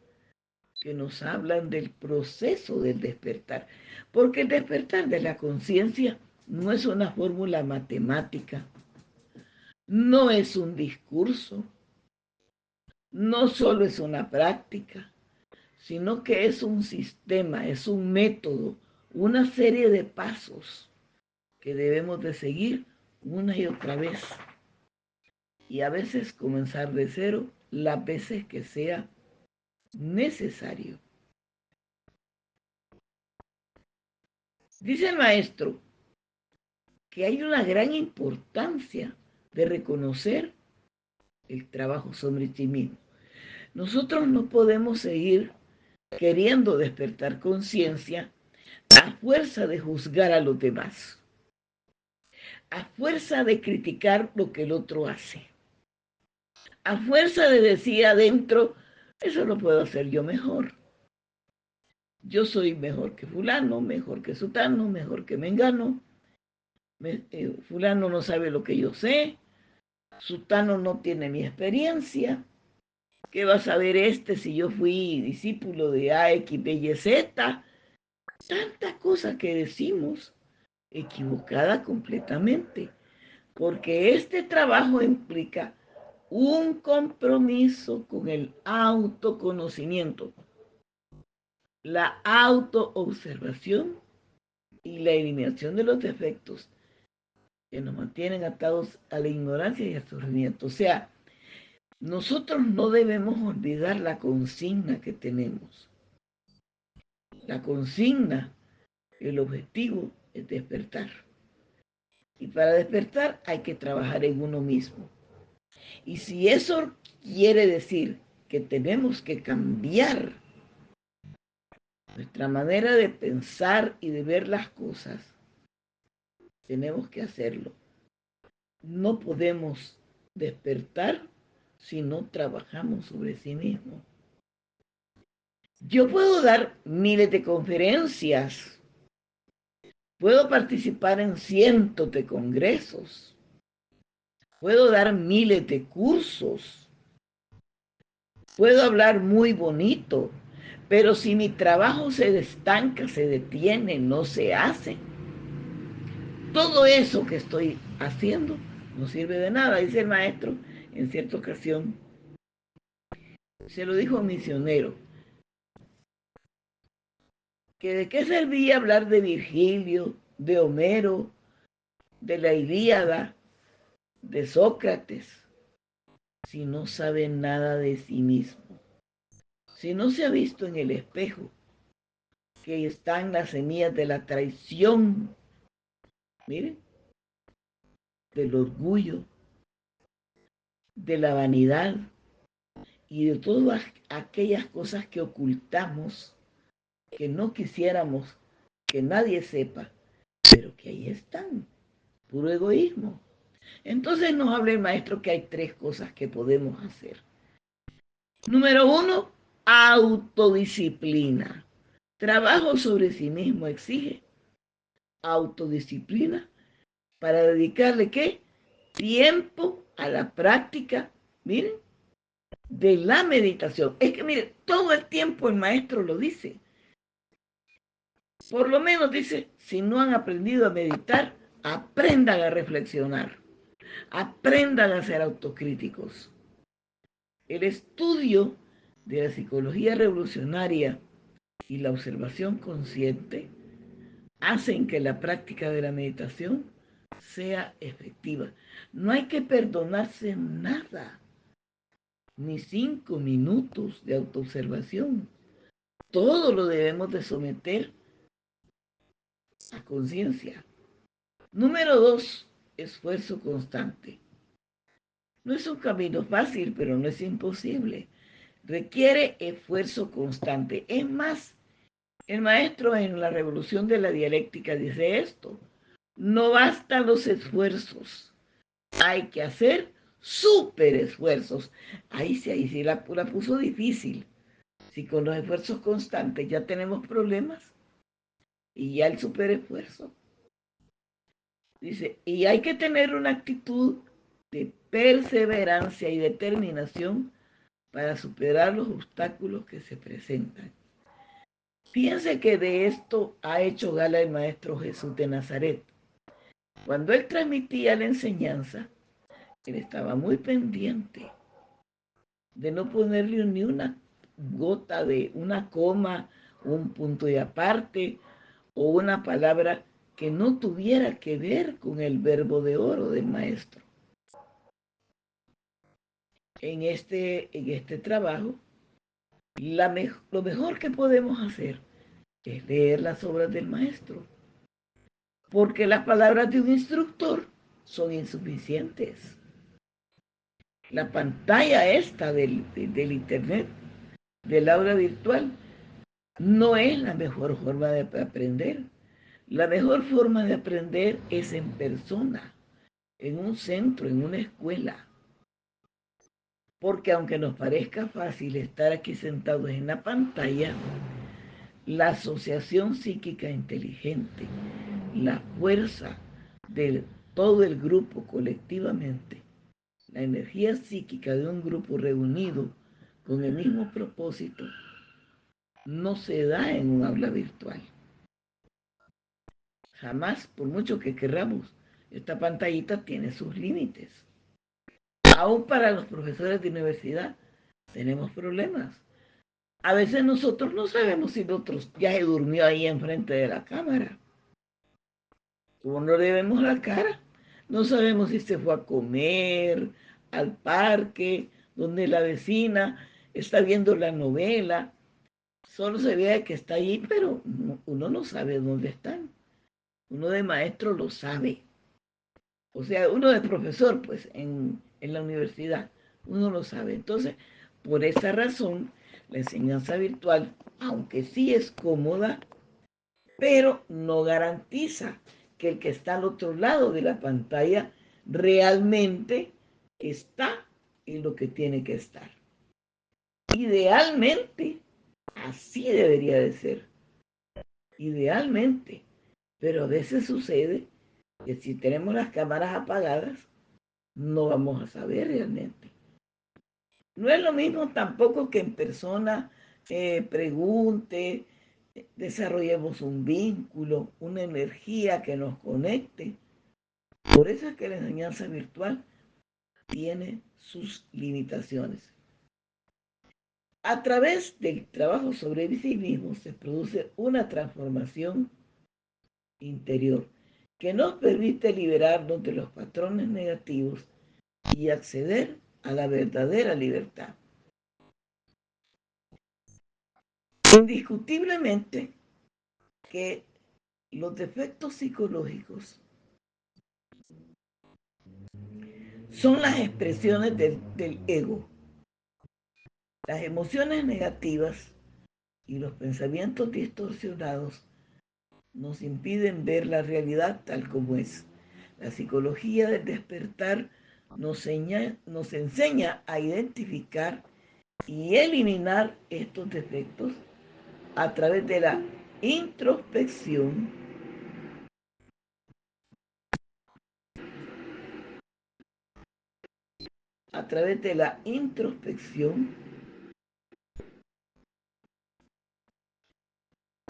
que nos hablan del proceso del despertar, porque el despertar de la conciencia no es una fórmula matemática, no es un discurso, no solo es una práctica, sino que es un sistema, es un método, una serie de pasos que debemos de seguir una y otra vez. Y a veces comenzar de cero las veces que sea necesario. Dice el maestro que hay una gran importancia de reconocer el trabajo sobre ti mismo. Nosotros no podemos seguir queriendo despertar conciencia a fuerza de juzgar a los demás, a fuerza de criticar lo que el otro hace, a fuerza de decir adentro, eso lo puedo hacer yo mejor. yo soy mejor que fulano, mejor que sutano, mejor que mengano. Fulano no sabe lo que yo sé, sutano no tiene mi experiencia. ¿Qué va a saber este si yo fui discípulo de A, X, B, Y, Z? Tantas cosas que decimos equivocada completamente, porque este trabajo implica un compromiso con el autoconocimiento, la autoobservación y la eliminación de los defectos que nos mantienen atados a la ignorancia y al sufrimiento. O sea, nosotros no debemos olvidar la consigna que tenemos. La consigna, el objetivo es despertar. Y para despertar hay que trabajar en uno mismo. Y si eso quiere decir que tenemos que cambiar nuestra manera de pensar y de ver las cosas, tenemos que hacerlo. No podemos despertar si no trabajamos sobre sí mismo. Yo puedo dar miles de conferencias, puedo participar en cientos de congresos, puedo dar miles de cursos, puedo hablar muy bonito, pero si mi trabajo se estanca, se detiene, no se hace, todo eso que estoy haciendo no sirve de nada, dice el maestro en cierta ocasión. Se lo dijo a un misionero, que de qué servía hablar de Virgilio, de Homero, de la Ilíada, de Sócrates, si no sabe nada de sí mismo, si no se ha visto en el espejo que están las semillas de la traición, miren, del orgullo, de la vanidad y de todas aquellas cosas que ocultamos, que no quisiéramos que nadie sepa, pero que ahí están, puro egoísmo. Entonces nos habla el maestro que hay tres cosas que podemos hacer. Número uno, autodisciplina. Trabajo sobre sí mismo exige autodisciplina para dedicarle ¿qué? Tiempo a la práctica, miren, de la meditación. Es que miren, todo el tiempo el maestro lo dice. Por lo menos dice, si no han aprendido a meditar, aprendan a reflexionar, aprendan a ser autocríticos. El estudio de la psicología revolucionaria y la observación consciente hacen que la práctica de la meditación sea efectiva. No hay que perdonarse nada, ni 5 minutos de autoobservación. Todo lo debemos de someter a conciencia. Número 2, esfuerzo constante. No es un camino fácil, pero no es imposible. Requiere esfuerzo constante. Es más, el maestro en la revolución de la dialéctica dice esto: no bastan los esfuerzos, hay que hacer súper esfuerzos. Ahí sí la puso difícil. Si con los esfuerzos constantes ya tenemos problemas y ya el súper esfuerzo. Dice, y hay que tener una actitud de perseverancia y determinación para superar los obstáculos que se presentan. Fíjense que de esto ha hecho gala el Maestro Jesús de Nazaret. Cuando él transmitía la enseñanza, él estaba muy pendiente de no ponerle ni una gota de una coma, un punto de aparte o una palabra que no tuviera que ver con el verbo de oro del maestro. En este trabajo, lo mejor que podemos hacer es leer las obras del maestro, porque las palabras de un instructor son insuficientes. La pantalla esta del internet, del aula virtual, no es la mejor forma de aprender. La mejor forma de aprender es en persona, en un centro, en una escuela. Porque aunque nos parezca fácil estar aquí sentados en la pantalla, la asociación psíquica inteligente, la fuerza de todo el grupo colectivamente, la energía psíquica de un grupo reunido con el mismo propósito, no se da en un aula virtual. Jamás, por mucho que queramos, esta pantallita tiene sus límites. Aún para los profesores de universidad tenemos problemas. A veces nosotros no sabemos si el otro ya se durmió ahí enfrente de la cámara. Como no le vemos la cara, no sabemos si se fue a comer, al parque, donde la vecina está viendo la novela. Solo se ve que está allí, pero uno no sabe dónde están. Uno de maestro lo sabe. O sea, uno de profesor, pues, en la universidad, uno lo sabe. Entonces, por esa razón, la enseñanza virtual, aunque sí es cómoda, pero no garantiza que el que está al otro lado de la pantalla realmente está en lo que tiene que estar. Idealmente, así debería de ser. Idealmente. Pero a veces sucede que si tenemos las cámaras apagadas, no vamos a saber realmente. No es lo mismo tampoco que en persona pregunte, desarrollemos un vínculo, una energía que nos conecte. Por eso es que la enseñanza virtual tiene sus limitaciones. A través del trabajo sobre sí mismo se produce una transformación interior que nos permite liberarnos de los patrones negativos y acceder a la verdadera libertad. Indiscutiblemente que los defectos psicológicos son las expresiones del ego. Las emociones negativas y los pensamientos distorsionados nos impiden ver la realidad tal como es. La psicología del despertar nos enseña a identificar y eliminar estos defectos a través de la introspección, a través de la introspección,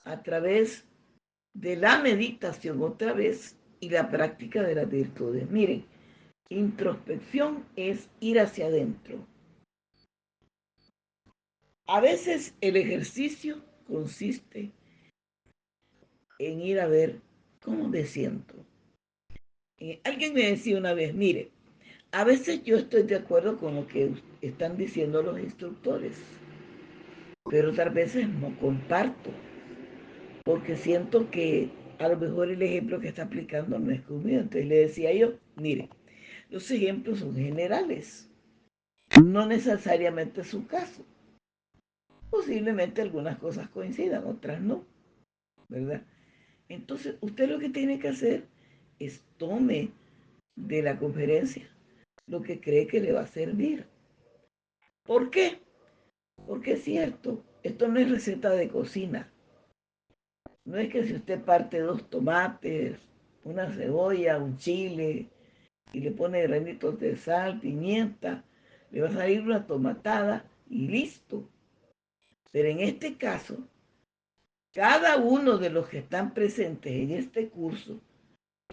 a través de la meditación otra vez y la práctica de las virtudes. Miren, introspección es ir hacia adentro. A veces el ejercicio consiste en ir a ver cómo me siento. Alguien me decía una vez, mire, a veces yo estoy de acuerdo con lo que están diciendo los instructores, pero otras veces no comparto, porque siento que a lo mejor el ejemplo que está aplicando no es conmigo. Entonces le decía yo, mire, los ejemplos son generales, no necesariamente su caso. Posiblemente algunas cosas coincidan, otras no, ¿verdad? Entonces, usted lo que tiene que hacer es tome de la conferencia lo que cree que le va a servir. ¿Por qué? Porque es cierto, esto no es receta de cocina. No es que si usted parte 2 tomates, una cebolla, un chile y le pone granitos de sal, pimienta, le va a salir una tomatada y listo. Pero en este caso, cada uno de los que están presentes en este curso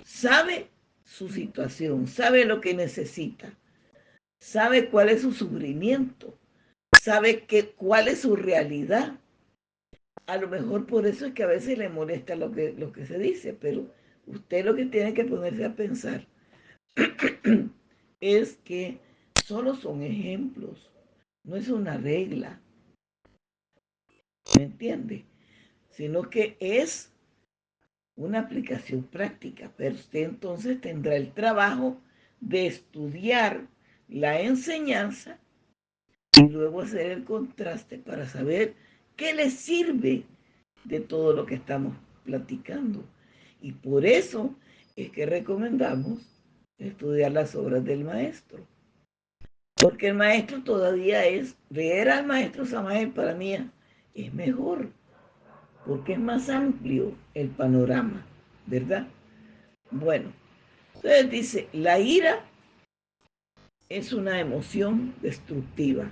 sabe su situación, sabe lo que necesita, sabe cuál es su sufrimiento, sabe cuál es su realidad. A lo mejor por eso es que a veces le molesta lo que se dice, pero usted lo que tiene que ponerse a pensar es que solo son ejemplos, no es una regla, ¿me entiende? Sino que es una aplicación práctica, pero usted entonces tendrá el trabajo de estudiar la enseñanza y luego hacer el contraste para saber qué le sirve de todo lo que estamos platicando. Y por eso es que recomendamos estudiar las obras del maestro. Porque el maestro todavía es, leer al maestro Samael para mí es mejor. porque es más amplio el panorama, ¿verdad? Bueno, entonces dice, la ira es una emoción destructiva,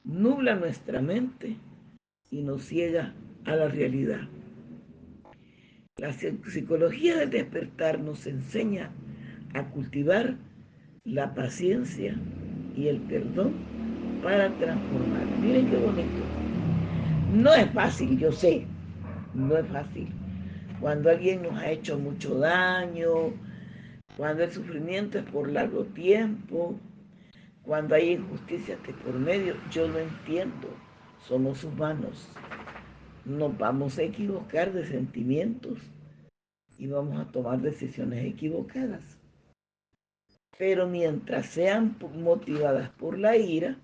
nubla nuestra mente y nos ciega a la realidad. La psicología del despertar nos enseña a cultivar la paciencia y el perdón para transformar. Miren qué bonito. No es fácil, yo sé, no es fácil. Cuando alguien nos ha hecho mucho daño, cuando el sufrimiento es por largo tiempo, cuando hay injusticias de por medio, yo lo entiendo. Somos humanos. Nos vamos a equivocar de sentimientos y vamos a tomar decisiones equivocadas. Pero mientras sean motivadas por la ira,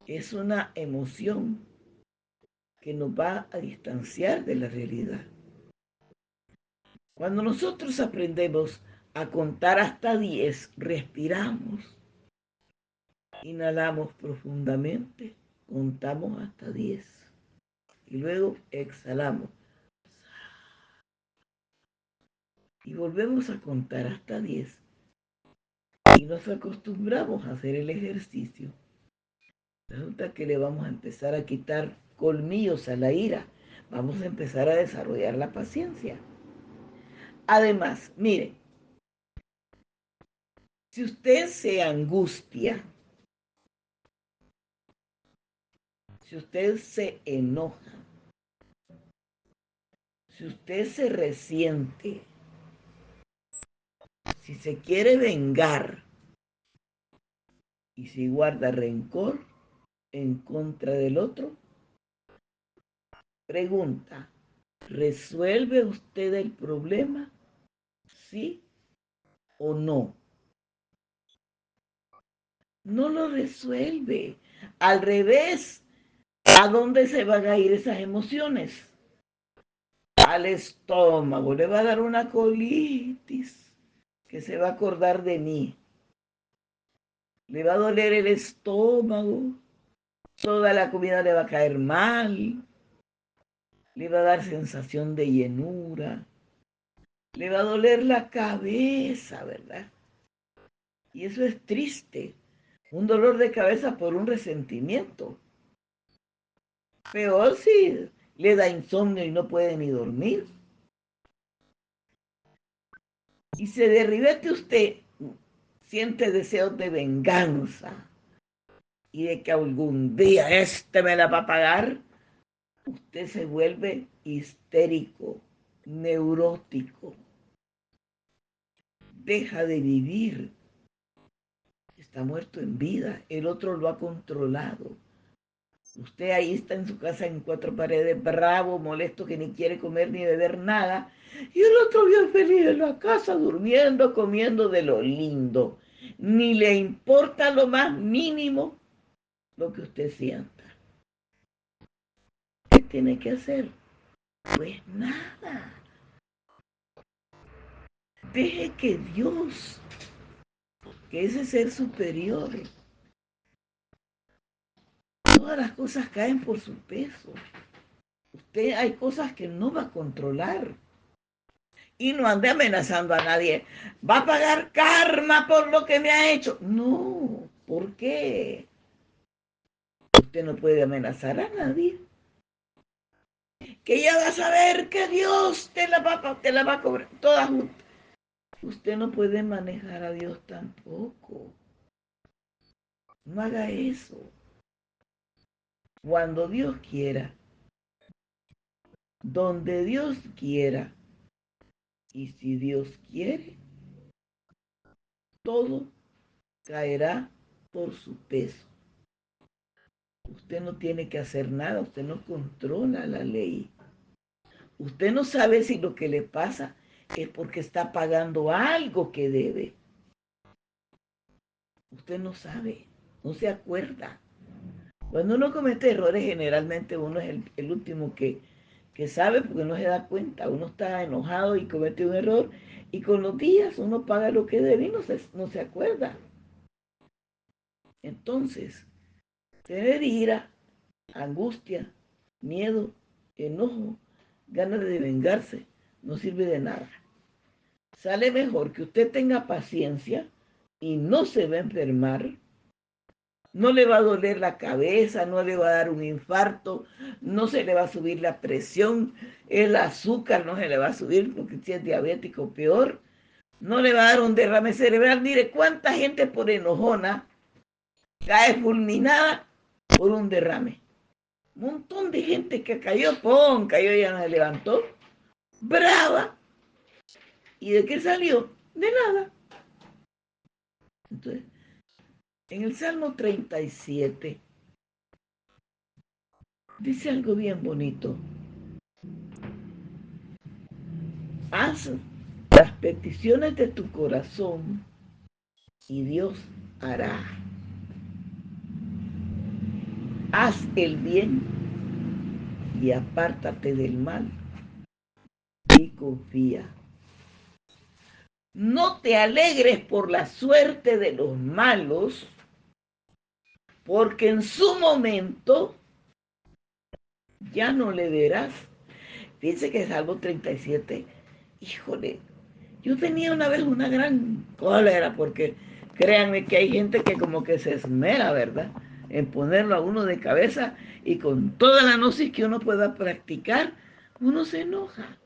es una emoción que nos va a distanciar de la realidad. Cuando nosotros aprendemos a contar hasta 10, respiramos, inhalamos profundamente, contamos hasta 10 y luego exhalamos y volvemos a contar hasta 10 y nos acostumbramos a hacer el ejercicio. Resulta que le vamos a empezar a quitar colmillos a la ira, vamos a empezar a desarrollar la paciencia. Además, mire, si usted se angustia, si usted se enoja, si usted se resiente, si se quiere vengar y si guarda rencor en contra del otro, pregunta, ¿resuelve usted el problema? ¿Sí o no? No lo resuelve. Al revés, ¿a dónde se van a ir esas emociones? Al estómago, le va a dar una colitis que se va a acordar de mí. Le va a doler el estómago, toda la comida le va a caer mal, le va a dar sensación de llenura, le va a doler la cabeza, ¿verdad? Y eso es triste, un dolor de cabeza por un resentimiento. Peor si le da insomnio y no puede ni dormir. Y se derribete usted, siente deseos de venganza y de que algún día me la va a pagar, usted se vuelve histérico, neurótico, deja de vivir, está muerto en vida, el otro lo ha controlado. Usted ahí está en su casa en cuatro paredes, bravo, molesto, que ni quiere comer ni beber nada, y el otro bien feliz en la casa, durmiendo, comiendo de lo lindo. Ni le importa lo más mínimo lo que usted sienta. ¿Qué tiene que hacer? Pues nada. Deje que Dios, que ese ser superior, todas las cosas caen por su peso. Usted hay cosas que no va a controlar. Y no ande amenazando a nadie. Va a pagar karma por lo que me ha hecho. No, ¿por qué? Usted no puede amenazar a nadie. Que ya va a saber que Dios te la va a cobrar todas juntas. Usted no puede manejar a Dios tampoco. No haga eso. Cuando Dios quiera, donde Dios quiera, y si Dios quiere, todo caerá por su peso. Usted no tiene que hacer nada, usted no controla la ley. Usted no sabe si lo que le pasa es porque está pagando algo que debe. Usted no sabe, no se acuerda. Cuando uno comete errores, generalmente uno es el último que sabe porque no se da cuenta. Uno está enojado y comete un error y con los días uno paga lo que debe y no se acuerda. Entonces, tener ira, angustia, miedo, enojo, ganas de vengarse, no sirve de nada. Sale mejor que usted tenga paciencia y no se va a enfermar, no le va a doler la cabeza, no le va a dar un infarto, no se le va a subir la presión, el azúcar no se le va a subir porque si es diabético peor, no le va a dar un derrame cerebral. Mire cuánta gente por enojona cae fulminada por un derrame. Un montón de gente que cayó, ¡pum! Cayó y ya no se levantó, brava. ¿Y de qué salió? De nada. Entonces, en el Salmo 37 dice algo bien bonito. Haz las peticiones de tu corazón y Dios hará. Haz el bien y apártate del mal y confía. No te alegres por la suerte de los malos, porque en su momento ya no le verás. Fíjense que Salmo 37, híjole, yo tenía una vez una gran cólera, porque créanme que hay gente que como que se esmera, ¿verdad?, en ponerlo a uno de cabeza, y con toda la gnosis que uno pueda practicar, uno se enoja.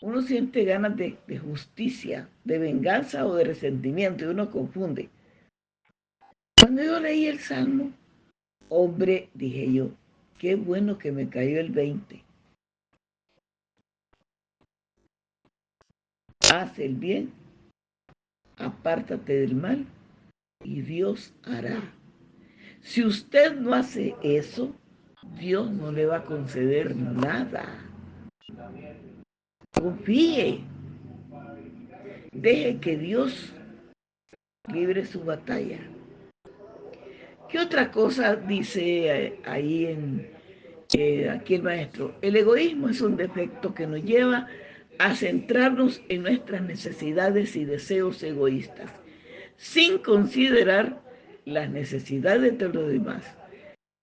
Uno siente ganas de justicia, de venganza o de resentimiento, y uno confunde. Cuando yo leí el Salmo, hombre, dije yo, qué bueno que me cayó el 20. Haz el bien, apártate del mal, y Dios hará. Si usted no hace eso, Dios no le va a conceder nada. Confíe. Deje que Dios libre su batalla. ¿Qué otra cosa dice ahí aquí el maestro? El egoísmo es un defecto que nos lleva a centrarnos en nuestras necesidades y deseos egoístas, sin considerar las necesidades de los demás.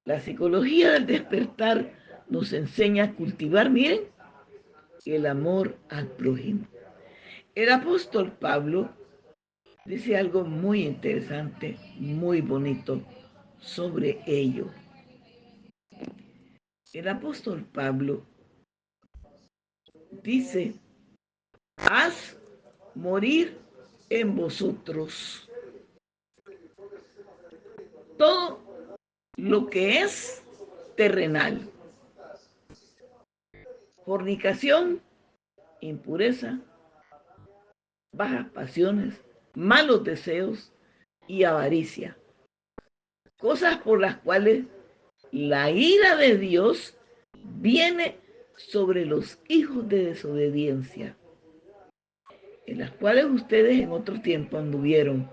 La psicología del despertar nos enseña a cultivar, miren, el amor al prójimo. El apóstol Pablo dice algo muy interesante, muy bonito sobre ello. El apóstol Pablo dice, haz morir en vosotros todo lo que es terrenal: fornicación, impureza, bajas pasiones, malos deseos y avaricia, cosas por las cuales la ira de Dios viene sobre los hijos de desobediencia, en las cuales ustedes en otro tiempo anduvieron.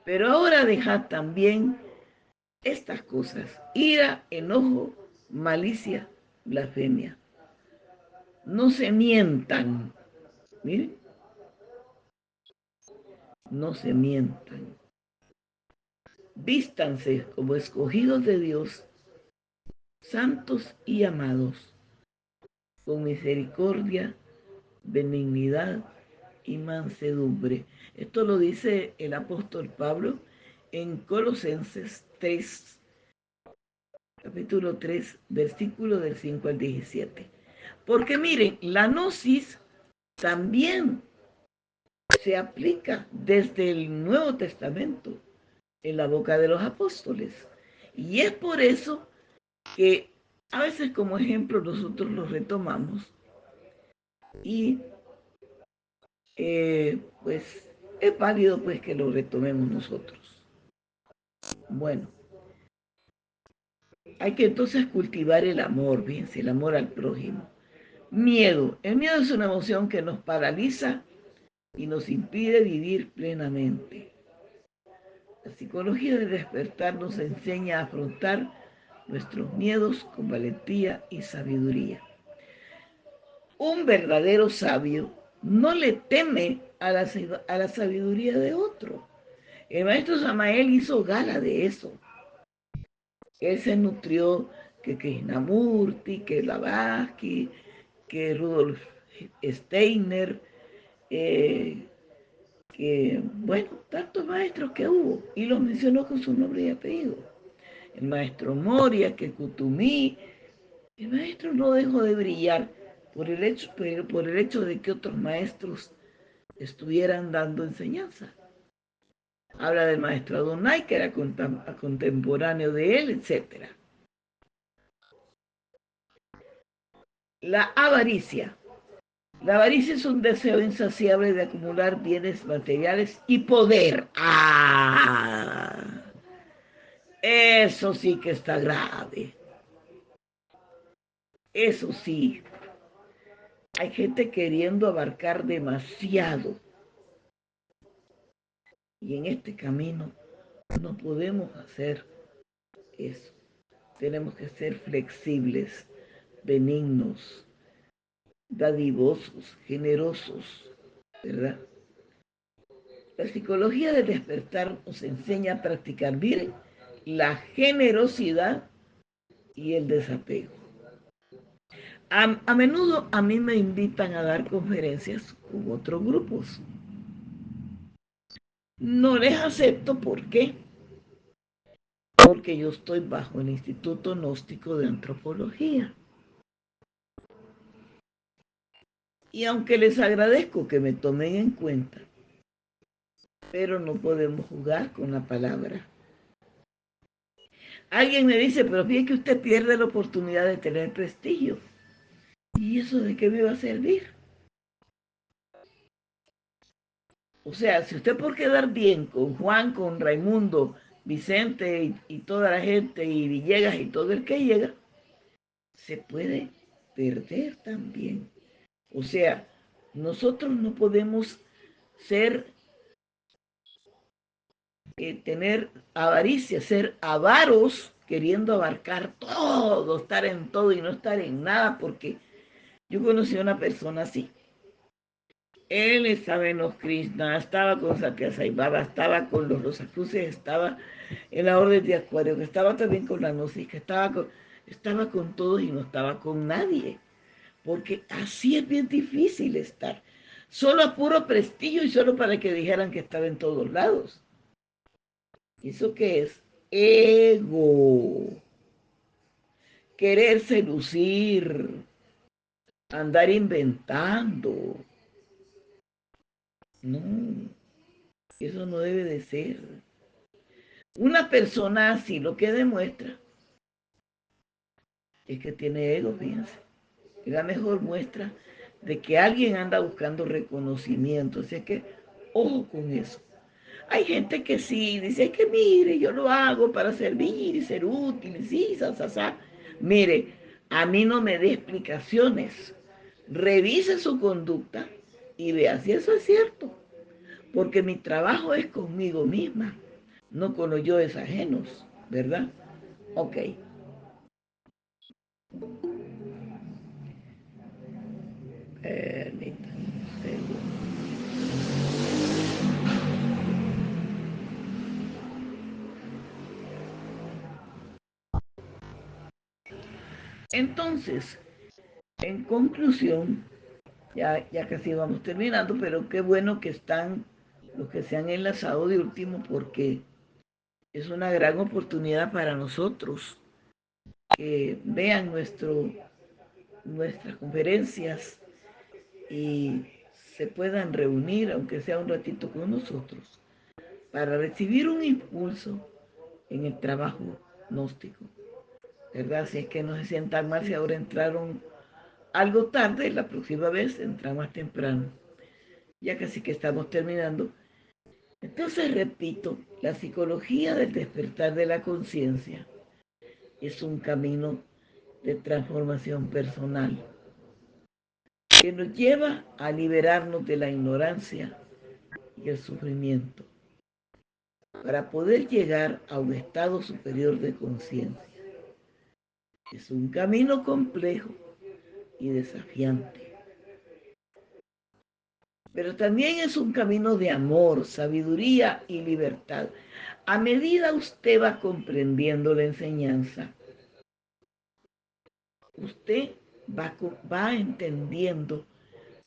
Pero ahora dejad también estas cosas: ira, enojo, malicia, blasfemia. No se mientan. Miren, no se mientan. Vístanse como escogidos de Dios, santos y amados, con misericordia, benignidad y mansedumbre. Esto lo dice el apóstol Pablo en Colosenses 3, capítulo 3, versículo del 5 al 17. Porque miren, la gnosis también se aplica desde el Nuevo Testamento en la boca de los apóstoles. Y es por eso que a veces como ejemplo nosotros lo retomamos y pues es válido pues que lo retomemos nosotros. Bueno, hay que entonces cultivar el amor, fíjense, el amor al prójimo. Miedo. El miedo es una emoción que nos paraliza y nos impide vivir plenamente. La psicología del despertar nos enseña a afrontar nuestros miedos con valentía y sabiduría. Un verdadero sabio no le teme a la sabiduría de otro. El maestro Samael hizo gala de eso. Él se nutrió que Krishnamurti, que Blavatsky, que Rudolf Steiner, que, bueno, tantos maestros que hubo, y los mencionó con su nombre y apellido. El maestro Moria, que Kuthumi, el maestro no dejó de brillar por el hecho de que otros maestros estuvieran dando enseñanza. Habla del maestro Adonai, que era contemporáneo de él, etc. La avaricia. La avaricia es un deseo insaciable de acumular bienes materiales y poder. ¡Ah! Eso sí que está grave. Eso sí. Hay gente queriendo abarcar demasiado. Y en este camino no podemos hacer eso. Tenemos que ser flexibles, benignos, dadivosos, generosos, ¿verdad? La psicología del despertar nos enseña a practicar bien la generosidad y el desapego. A menudo a mí me invitan a dar conferencias con otros grupos. No les acepto, ¿por qué? Porque yo estoy bajo el Instituto Gnóstico de Antropología. Y aunque les agradezco que me tomen en cuenta, pero no podemos jugar con la palabra. Alguien me dice, pero fíjate que usted pierde la oportunidad de tener prestigio. ¿Y eso de qué me va a servir? O sea, si usted por quedar bien con Juan, con Raimundo, Vicente y toda la gente, y Villegas y todo el que llega, se puede perder también. O sea, nosotros no podemos ser, tener avaricia, ser avaros, queriendo abarcar todo, estar en todo y no estar en nada, porque yo conocí a una persona así. Él estaba en los Krishna, estaba con Satya Sai Baba, estaba con los Rosacruces, estaba en la Orden de Acuario, que estaba también con la Gnosis, que estaba con todos y no estaba con nadie. Porque así es bien difícil estar. Solo a puro prestigio y solo para que dijeran que estaba en todos lados. ¿Eso qué es? Ego. Quererse lucir. Andar inventando. No, eso no debe de ser. Una persona así lo que demuestra es que tiene ego, fíjense. Es la mejor muestra de que alguien anda buscando reconocimiento. Así que, ojo con eso. Hay gente que sí, dice que mire, yo lo hago para servir y ser útil, y sí, sa. Mire, a mí no me dé explicaciones. Revise su conducta y vea si eso es cierto. Porque mi trabajo es conmigo misma, no con los yoes ajenos, ¿verdad? Ok. Permítanme un segundo. Entonces, en conclusión, ya casi vamos terminando, pero qué bueno que están los que se han enlazado de último porque es una gran oportunidad para nosotros que vean nuestras conferencias y se puedan reunir, aunque sea un ratito con nosotros, para recibir un impulso en el trabajo gnóstico, ¿verdad? Si es que no se sientan mal, si ahora entraron algo tarde, la próxima vez entra más temprano. Ya casi que estamos terminando. Entonces, repito, la psicología del despertar de la conciencia es un camino de transformación personal que nos lleva a liberarnos de la ignorancia y el sufrimiento para poder llegar a un estado superior de conciencia. Es un camino complejo y desafiante, pero también es un camino de amor, sabiduría y libertad. A medida usted va comprendiendo la enseñanza, usted va entendiendo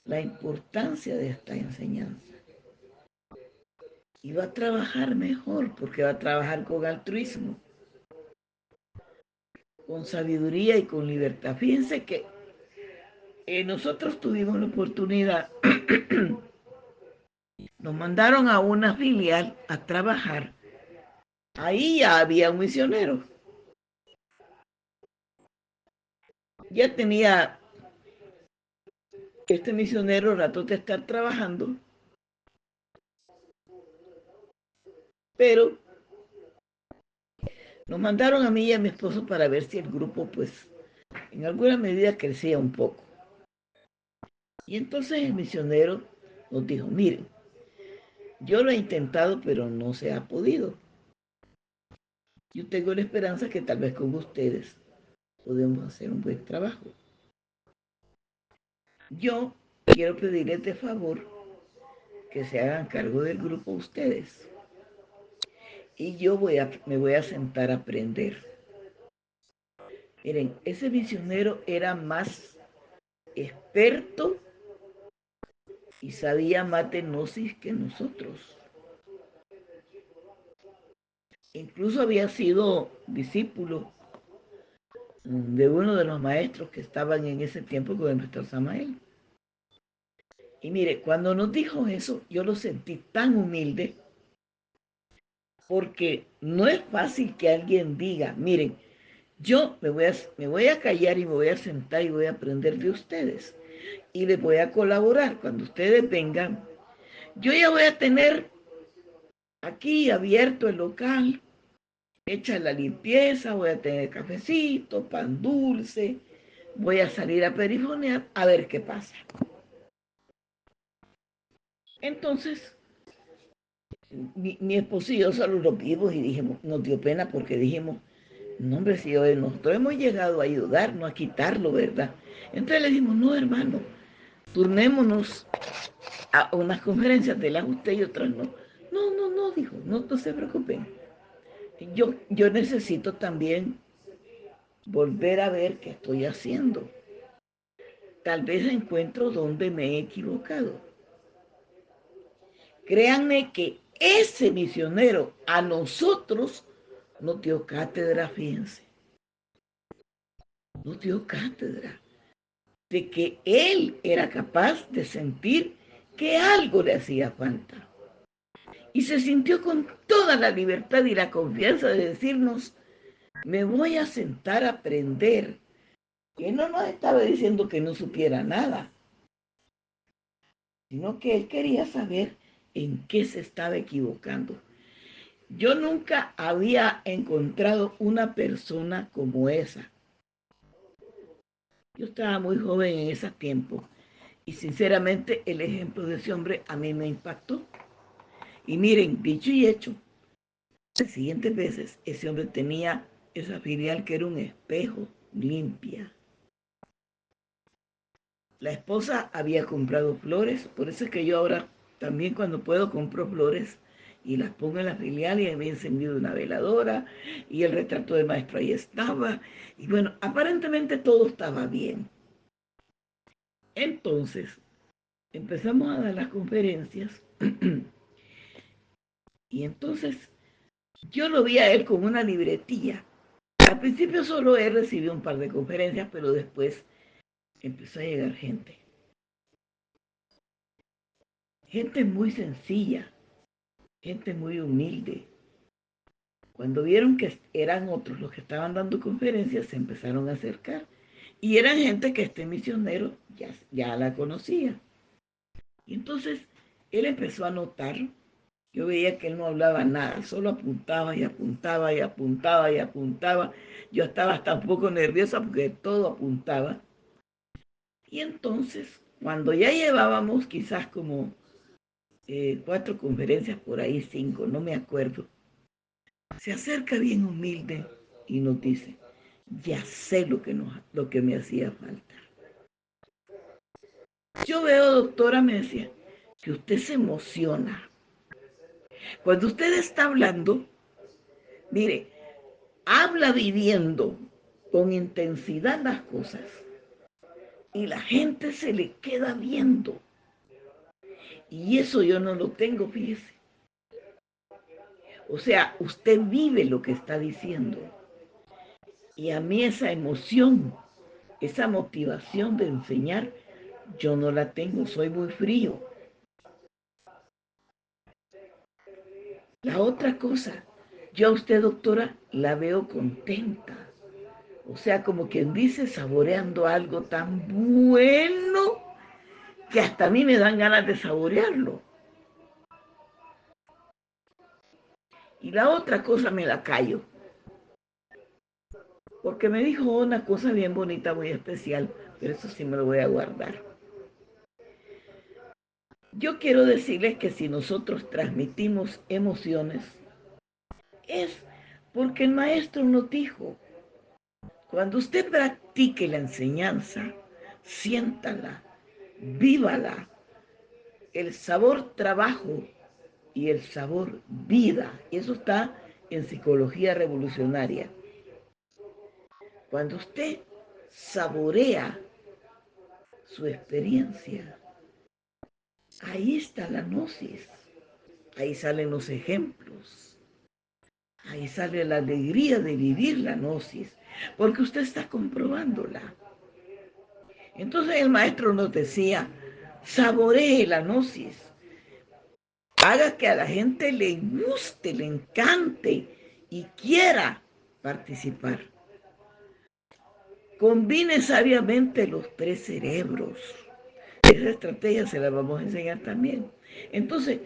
la importancia de esta enseñanza y va a trabajar mejor porque va a trabajar con altruismo, con sabiduría y con libertad. Fíjense que nosotros tuvimos la oportunidad, nos mandaron a una filial a trabajar. Ahí ya había un misionero. Ya tenía este misionero rato de estar trabajando, pero nos mandaron a mí y a mi esposo para ver si el grupo, pues, en alguna medida crecía un poco. Y entonces el misionero nos dijo, miren, yo lo he intentado, pero no se ha podido. Yo tengo la esperanza que tal vez con ustedes podemos hacer un buen trabajo. Yo quiero pedirles de favor que se hagan cargo del grupo ustedes. Y yo me voy a sentar a aprender. Miren, ese misionero era más experto y sabía más de gnosis que nosotros. Incluso había sido discípulo de uno de los maestros que estaban en ese tiempo con el maestro Samael. Y mire, cuando nos dijo eso, yo lo sentí tan humilde, porque no es fácil que alguien diga, miren, yo me voy a callar y me voy a sentar y voy a aprender de ustedes. Y les voy a colaborar. Cuando ustedes vengan, yo ya voy a tener aquí abierto el local, hecha la limpieza, voy a tener cafecito, pan dulce, voy a salir a perifonear a ver qué pasa. Entonces, mi esposo y yo solo lo vimos y dijimos, nos dio pena porque dijimos, no hombre, si hoy nosotros hemos llegado a ayudar, no a quitarlo, ¿verdad? Entonces le dijimos, no hermano, turnémonos a unas conferencias de las usted y otras no. No, dijo, no se preocupen. Yo necesito también volver a ver qué estoy haciendo. Tal vez encuentro donde me he equivocado. Créanme que ese misionero a nosotros nos dio cátedra, fíjense. Nos dio cátedra de que él era capaz de sentir que algo le hacía falta. Y se sintió con toda la libertad y la confianza de decirnos, me voy a sentar a aprender. Que no nos estaba diciendo que no supiera nada, sino que él quería saber en qué se estaba equivocando. Yo nunca había encontrado una persona como esa. Yo estaba muy joven en ese tiempo y sinceramente el ejemplo de ese hombre a mí me impactó. Y miren, dicho y hecho, las siguientes veces ese hombre tenía esa filial que era un espejo limpia. La esposa había comprado flores, por eso es que yo ahora también cuando puedo compro flores y las pongo en la filial y había encendido una veladora y el retrato del maestro ahí estaba. Y bueno, aparentemente todo estaba bien. Entonces, empezamos a dar las conferencias y entonces yo lo vi a él con una libretilla. Al principio solo él recibió un par de conferencias, pero después empezó a llegar gente. Gente muy sencilla, gente muy humilde. Cuando vieron que eran otros los que estaban dando conferencias, se empezaron a acercar. Y eran gente que este misionero ya la conocía. Y entonces él empezó a notar. Yo veía que él no hablaba nada, solo apuntaba y apuntaba y apuntaba y apuntaba. Yo estaba hasta un poco nerviosa porque todo apuntaba. Y entonces, cuando ya llevábamos quizás como 4 conferencias por ahí, 5, no me acuerdo, se acerca bien humilde y nos dice, ya sé lo que me hacía falta. Yo veo, doctora, me decía, que usted se emociona. Cuando usted está hablando, mire, habla viviendo. con intensidad las cosas y la gente se le queda viendo. Y eso yo no lo tengo, fíjese. O sea, usted vive lo que está diciendo. Y a mí esa emoción, esa motivación de enseñar, yo no la tengo, soy muy frío. La otra cosa, yo a usted, doctora, la veo contenta. O sea, como quien dice, saboreando algo tan bueno que hasta a mí me dan ganas de saborearlo. Y la otra cosa me la callo. Porque me dijo una cosa bien bonita, muy especial, pero eso sí me lo voy a guardar. Yo quiero decirles que si nosotros transmitimos emociones, es porque el maestro nos dijo, cuando usted practique la enseñanza, siéntala, vívala, el sabor trabajo y el sabor vida. Y eso está en psicología revolucionaria. Cuando usted saborea su experiencia, ahí está la gnosis, ahí salen los ejemplos, ahí sale la alegría de vivir la gnosis, porque usted está comprobándola. Entonces el maestro nos decía, saboree la gnosis, haga que a la gente le guste, le encante y quiera participar. Combine sabiamente los tres cerebros. Esa estrategia se la vamos a enseñar también. Entonces,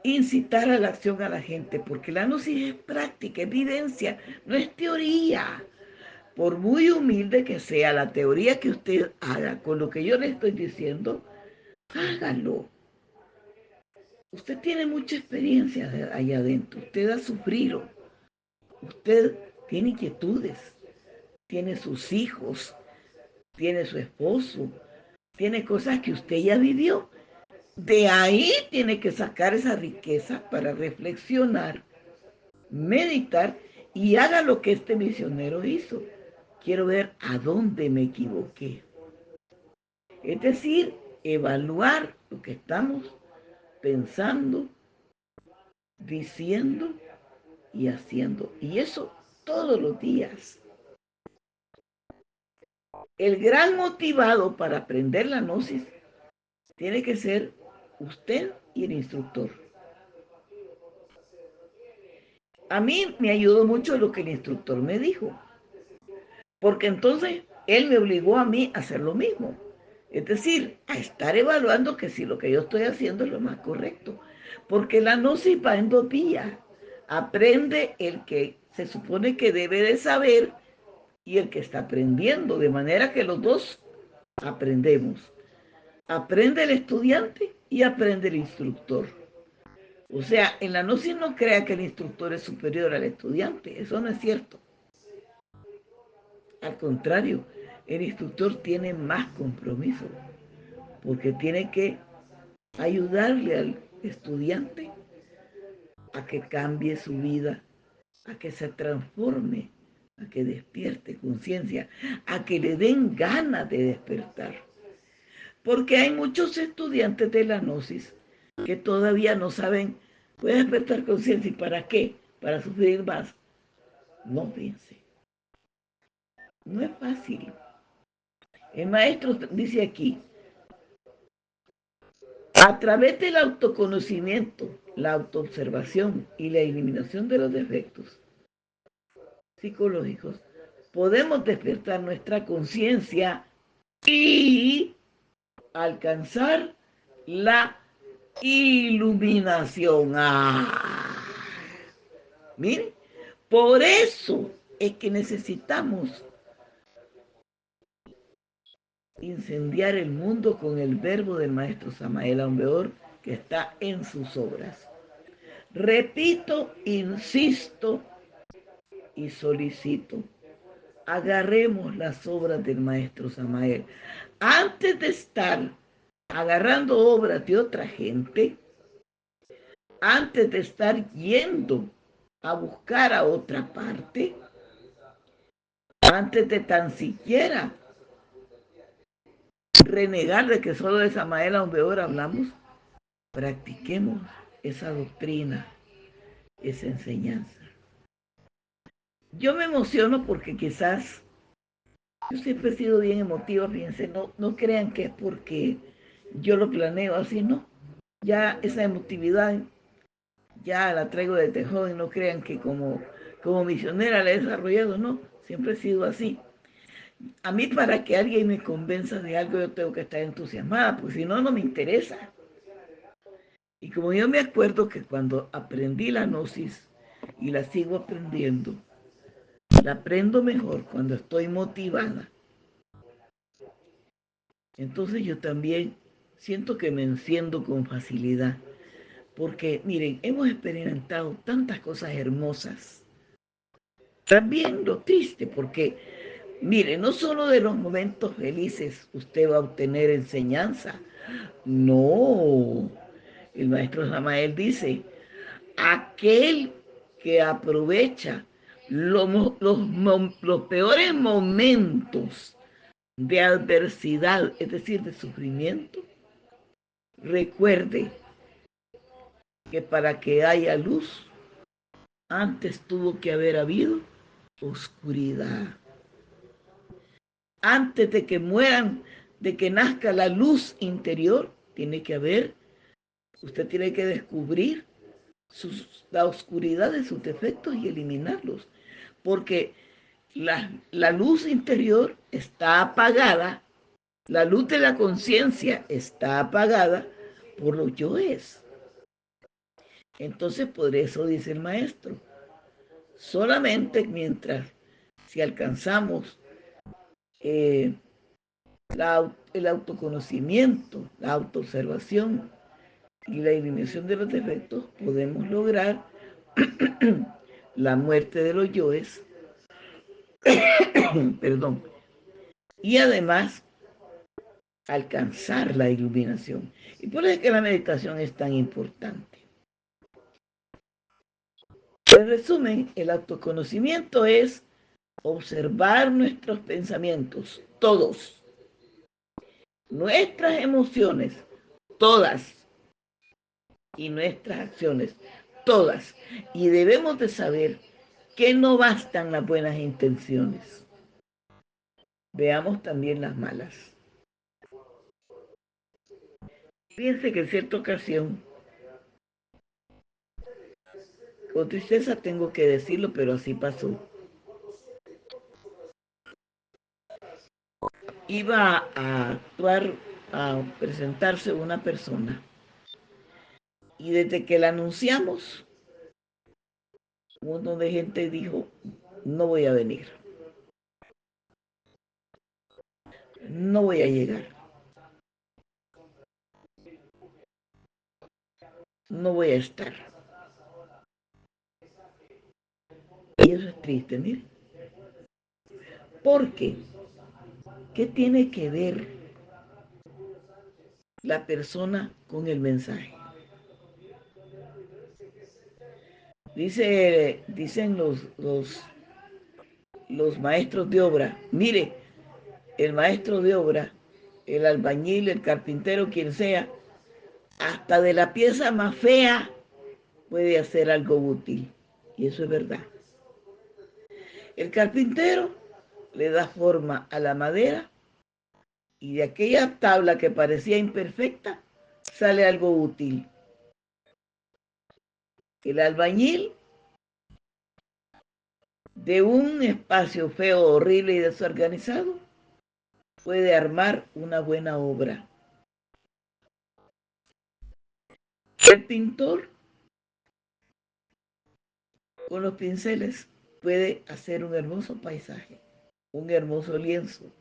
incitar a la acción a la gente, porque la gnosis es práctica, es vivencia, no es teoría. Por muy humilde que sea la teoría que usted haga con lo que yo le estoy diciendo, hágalo. Usted tiene mucha experiencia allá adentro, usted ha sufrido, usted tiene inquietudes, tiene sus hijos, tiene su esposo, tiene cosas que usted ya vivió. De ahí tiene que sacar esa riqueza para reflexionar, meditar y haga lo que este misionero hizo. Quiero ver a dónde me equivoqué. Es decir, evaluar lo que estamos pensando, diciendo y haciendo. Y eso todos los días. El gran motivado para aprender la gnosis tiene que ser usted y el instructor. A mí me ayudó mucho lo que el instructor me dijo, porque entonces él me obligó a mí a hacer lo mismo. Es decir, a estar evaluando que si lo que yo estoy haciendo es lo más correcto. Porque la gnosis va en dos vías. Aprende el que se supone que debe de saber y el que está aprendiendo, de manera que los dos aprendemos. Aprende el estudiante y aprende el instructor. O sea, en la gnosis no crea que el instructor es superior al estudiante, eso no es cierto. Al contrario, el instructor tiene más compromiso, porque tiene que ayudarle al estudiante a que cambie su vida, a que se transforme, a que despierte conciencia, a que le den ganas de despertar. Porque hay muchos estudiantes de la gnosis que todavía no saben, voy a despertar conciencia, ¿y para qué? Para sufrir más. No, piense. No es fácil. El maestro dice aquí, a través del autoconocimiento, la autoobservación y la eliminación de los defectos psicológicos, podemos despertar nuestra conciencia y alcanzar la iluminación. Miren, por eso es que necesitamos incendiar el mundo con el verbo del maestro Samael Aun Weor que está en sus obras. Repito, insisto y solicito, agarremos las obras del maestro Samael. Antes de estar agarrando obras de otra gente, antes de estar yendo a buscar a otra parte, antes de tan siquiera renegar de que solo de Samael Aun Weor hablamos, practiquemos esa doctrina, esa enseñanza. Yo me emociono porque quizás yo siempre he sido bien emotiva, fíjense, no crean que es porque yo lo planeo así, no. Ya esa emotividad ya la traigo desde joven, no crean que como misionera la he desarrollado, no, siempre he sido así. A mí para que alguien me convenza de algo yo tengo que estar entusiasmada, porque si no, no me interesa. Y como yo me acuerdo que cuando aprendí la gnosis y la sigo aprendiendo, la aprendo mejor cuando estoy motivada. Entonces yo también siento que me enciendo con facilidad. Porque, miren, hemos experimentado tantas cosas hermosas. También lo triste, porque, miren, no solo de los momentos felices usted va a obtener enseñanza. No. El maestro Samael dice, aquel que aprovecha los peores momentos de adversidad, es decir, de sufrimiento, recuerde que para que haya luz, antes tuvo que haber habido oscuridad. Antes de que mueran, de que nazca la luz interior, usted tiene que descubrir la oscuridad de sus defectos y eliminarlos. Porque la luz interior está apagada, la luz de la conciencia está apagada por los yoes. Entonces, por eso dice el maestro, solamente si alcanzamos el autoconocimiento, la autoobservación y la eliminación de los defectos, podemos lograr la muerte de los yoes, perdón, y además alcanzar la iluminación. Y por eso es que la meditación es tan importante. En resumen, el autoconocimiento es observar nuestros pensamientos, todos, nuestras emociones, todas, y nuestras acciones, todas. Y debemos de saber que no bastan las buenas intenciones. Veamos también las malas. Fíjense que en cierta ocasión, con tristeza tengo que decirlo, pero así pasó. Iba a actuar, a presentarse una persona. Y desde que la anunciamos, un montón de gente dijo, no voy a venir. No voy a llegar. No voy a estar. Y eso es triste, miren. Porque, ¿qué tiene que ver la persona con el mensaje? Dicen los maestros de obra, mire, el maestro de obra, el albañil, el carpintero, quien sea, hasta de la pieza más fea puede hacer algo útil. Y eso es verdad. El carpintero le da forma a la madera y de aquella tabla que parecía imperfecta sale algo útil. El albañil de un espacio feo, horrible y desorganizado puede armar una buena obra. El pintor con los pinceles puede hacer un hermoso paisaje, un hermoso lienzo.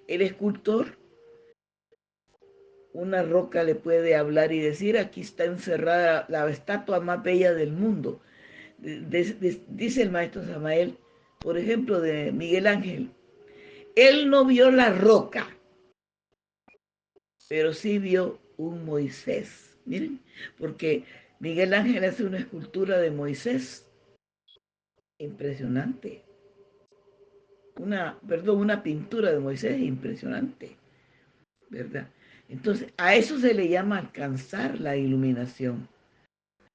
El escultor, una roca le puede hablar y decir, aquí está encerrada la estatua más bella del mundo. Dice el maestro Samael, por ejemplo, de Miguel Ángel, él no vio la roca, pero sí vio un Moisés. Miren, porque Miguel Ángel hace una escultura de Moisés impresionante. una pintura de Moisés impresionante, ¿verdad? Entonces, a eso se le llama alcanzar la iluminación.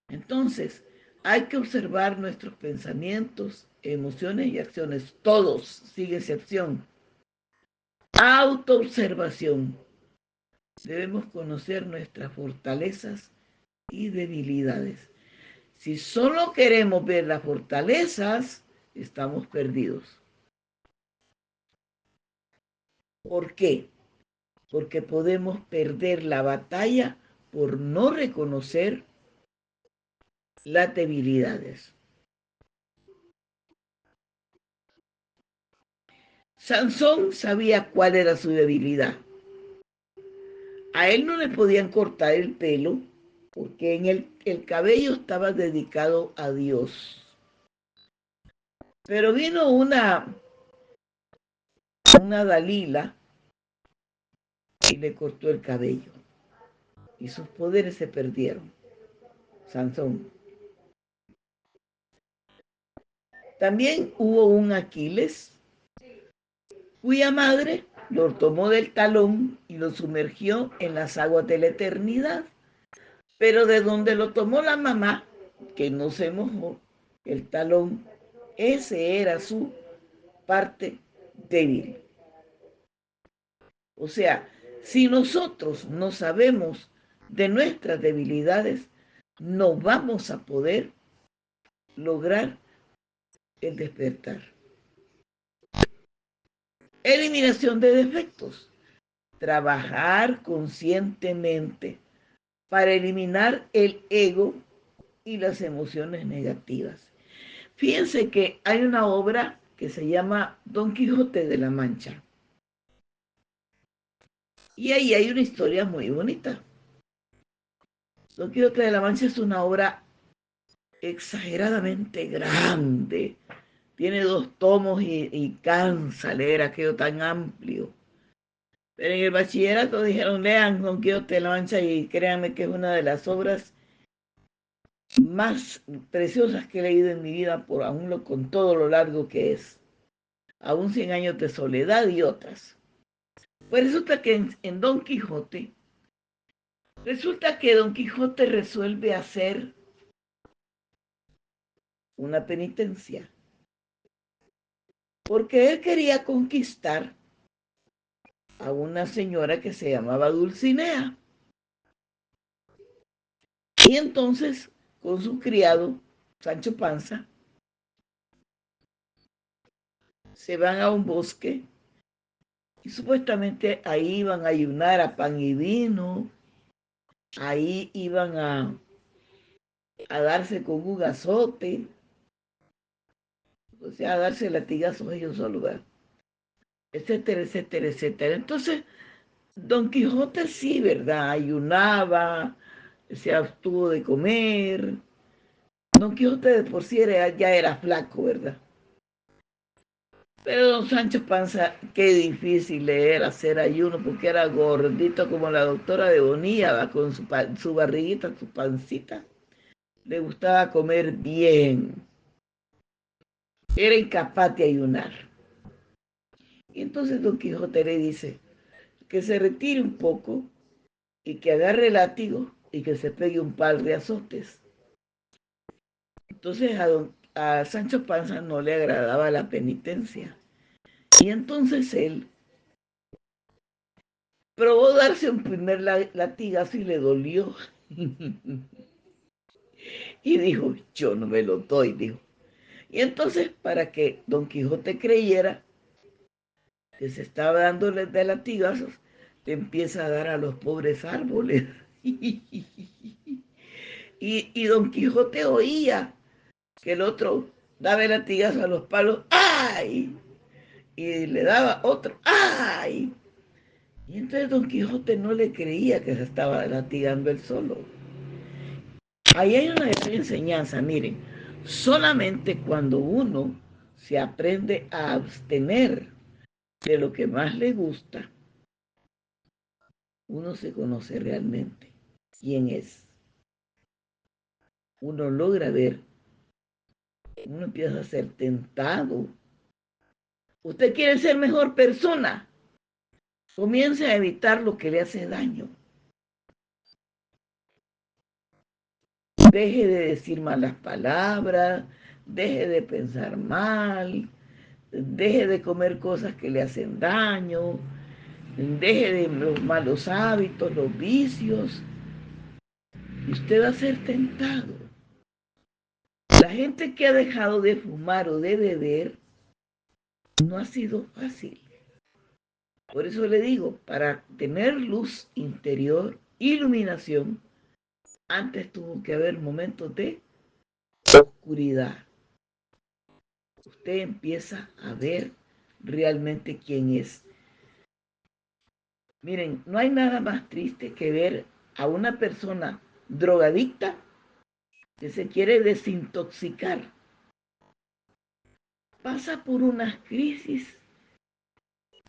Entonces, hay que observar nuestros pensamientos, emociones y acciones, todos, sin excepción. Autoobservación. Debemos conocer nuestras fortalezas y debilidades. Si solo queremos ver las fortalezas, estamos perdidos. ¿Por qué? Porque podemos perder la batalla por no reconocer las debilidades. Sansón sabía cuál era su debilidad. A él no le podían cortar el pelo porque en el cabello estaba dedicado a Dios. Pero vino una Dalila y le cortó el cabello. Y sus poderes se perdieron. Sansón. También hubo un Aquiles cuya madre lo tomó del talón y lo sumergió en las aguas de la eternidad. Pero de donde lo tomó la mamá, que no se mojó, el talón, ese era su parte débil. O sea, si nosotros no sabemos de nuestras debilidades, no vamos a poder lograr el despertar. Eliminación de defectos. Trabajar conscientemente para eliminar el ego y las emociones negativas. Fíjense que hay una obra que se llama Don Quijote de la Mancha. Y ahí hay una historia muy bonita. Don Quijote de la Mancha es una obra exageradamente grande. Tiene 2 tomos y cansa leer aquello tan amplio. Pero en el bachillerato dijeron, lean Don Quijote de la Mancha y créanme que es una de las obras más preciosas que he leído en mi vida, con todo lo largo que es. Aún 100 años de soledad y otras. Pues resulta que en Don Quijote, Don Quijote resuelve hacer una penitencia, porque él quería conquistar a una señora que se llamaba Dulcinea. Y entonces, con su criado, Sancho Panza, se van a un bosque y supuestamente ahí iban a ayunar a pan y vino, ahí iban a darse con un azote, o sea, a darse latigazos ellos solos, ¿verdad? Etcétera, etcétera, etcétera. Entonces, Don Quijote sí, ¿verdad? Ayunaba, se abstuvo de comer. Don Quijote de por sí ya era flaco, ¿verdad? Pero don Sancho Panza, qué difícil le era hacer ayuno porque era gordito como la doctora de Bonilla, ¿va? Con su barriguita, su pancita. Le gustaba comer bien. Era incapaz de ayunar. Y entonces Don Quijote le dice que se retire un poco y que agarre el látigo y que se pegue un par de azotes. Entonces a Sancho Panza no le agradaba la penitencia. Y entonces él probó darse un primer latigazo y le dolió. Y dijo, yo no me lo doy, dijo. Y entonces, para que Don Quijote creyera que se estaba dándole de latigazos, le empieza a dar a los pobres árboles. Y Don Quijote oía que el otro daba el latigazo a los palos, ¡ay! Y le daba otro, ¡ay! Y entonces Don Quijote no le creía que se estaba latigando él solo. Ahí hay una gran enseñanza, miren, solamente cuando uno se aprende a abstener de lo que más le gusta, uno se conoce realmente quién es. Uno logra ver, uno empieza a ser tentado Usted quiere ser mejor persona, comience a evitar lo que le hace daño. Deje de decir malas palabras, deje de pensar mal, deje de comer cosas que le hacen daño, deje de los malos hábitos, los vicios, y usted va a ser tentado. La gente que ha dejado de fumar o de beber no ha sido fácil. Por eso le digo, para tener luz interior, iluminación, antes tuvo que haber momentos de oscuridad. Usted empieza a ver realmente quién es. Miren, no hay nada más triste que ver a una persona drogadicta que se quiere desintoxicar. Pasa por unas crisis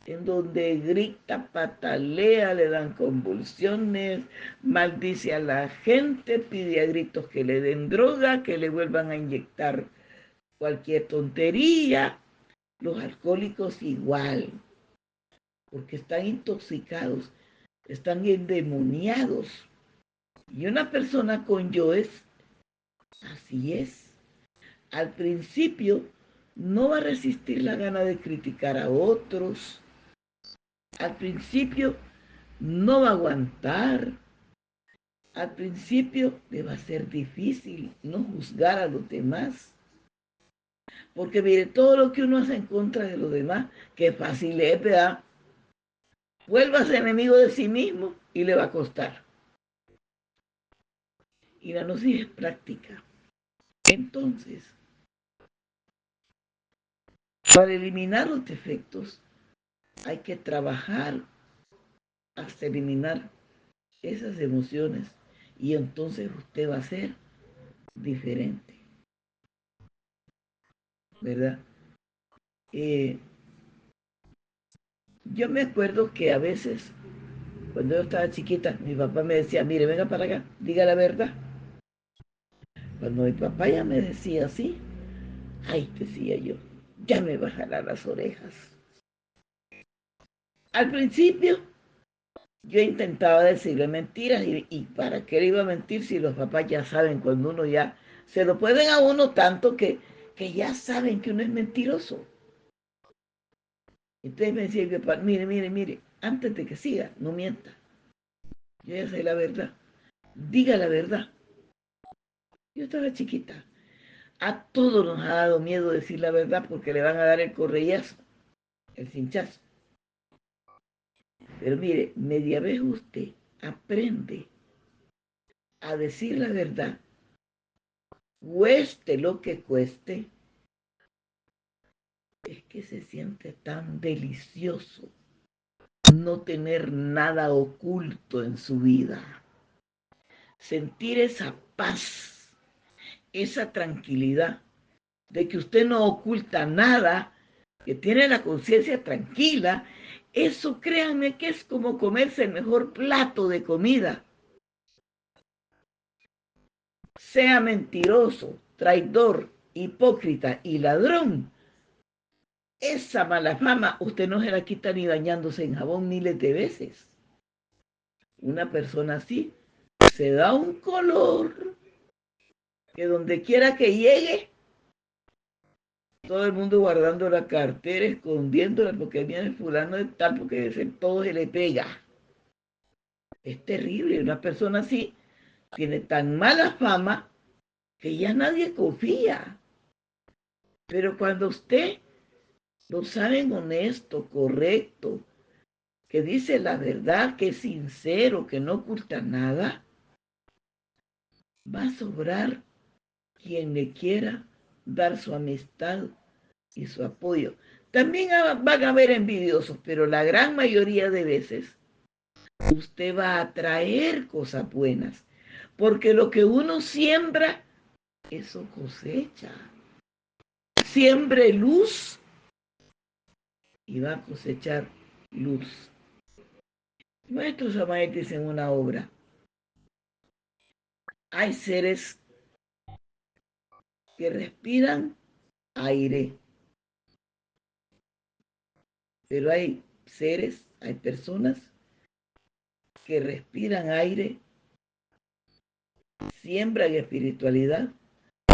en donde grita, patalea, le dan convulsiones, maldice a la gente, pide a gritos que le den droga, que le vuelvan a inyectar cualquier tontería. Los alcohólicos igual, porque están intoxicados, están endemoniados. Y una persona con yoes, así es. Al principio no va a resistir la gana de criticar a otros. Al principio no va a aguantar. Al principio le va a ser difícil no juzgar a los demás. Porque mire, todo lo que uno hace en contra de los demás, que fácil es, ¿verdad? Vuélvase enemigo de sí mismo y le va a costar. Y la gnosis es práctica. Entonces, para eliminar los defectos, hay que trabajar hasta eliminar esas emociones. Y entonces usted va a ser diferente, ¿verdad? Yo me acuerdo que a veces, cuando yo estaba chiquita, mi papá me decía, mire, venga para acá, diga la verdad. Cuando mi papá ya me decía así, ay, decía yo, ya me va a jalar las orejas. Al principio, yo intentaba decirle mentiras y para qué le iba a mentir si los papás ya saben cuando uno ya se lo pueden a uno tanto que ya saben que uno es mentiroso. Entonces me decía mi papá, mire, mire, mire, antes de que siga, no mienta. Yo ya sé la verdad. Diga la verdad. Yo estaba chiquita. A todos nos ha dado miedo decir la verdad porque le van a dar el correllazo, el cinchazo. Pero mire, media vez usted aprende a decir la verdad, cueste lo que cueste, es que se siente tan delicioso no tener nada oculto en su vida. Sentir esa paz, esa tranquilidad de que usted no oculta nada, que tiene la conciencia tranquila, eso créanme que es como comerse el mejor plato de comida. Sea mentiroso, traidor, hipócrita y ladrón, esa mala fama usted no se la quita ni bañándose en jabón miles de veces. Una persona así se da un color que donde quiera que llegue, todo el mundo guardando la cartera, escondiéndola porque viene el fulano de tal, porque todo se le pega. Es terrible, una persona así tiene tan mala fama que ya nadie confía. Pero cuando usted lo saben honesto, correcto, que dice la verdad, que es sincero, que no oculta nada, va a sobrar quien le quiera dar su amistad y su apoyo. También van a haber envidiosos, pero la gran mayoría de veces usted va a atraer cosas buenas, porque lo que uno siembra, eso cosecha. Siembre luz y va a cosechar luz. Nuestros amados dicen una obra, hay seres que respiran aire Pero hay seres, hay personas que respiran aire, siembran espiritualidad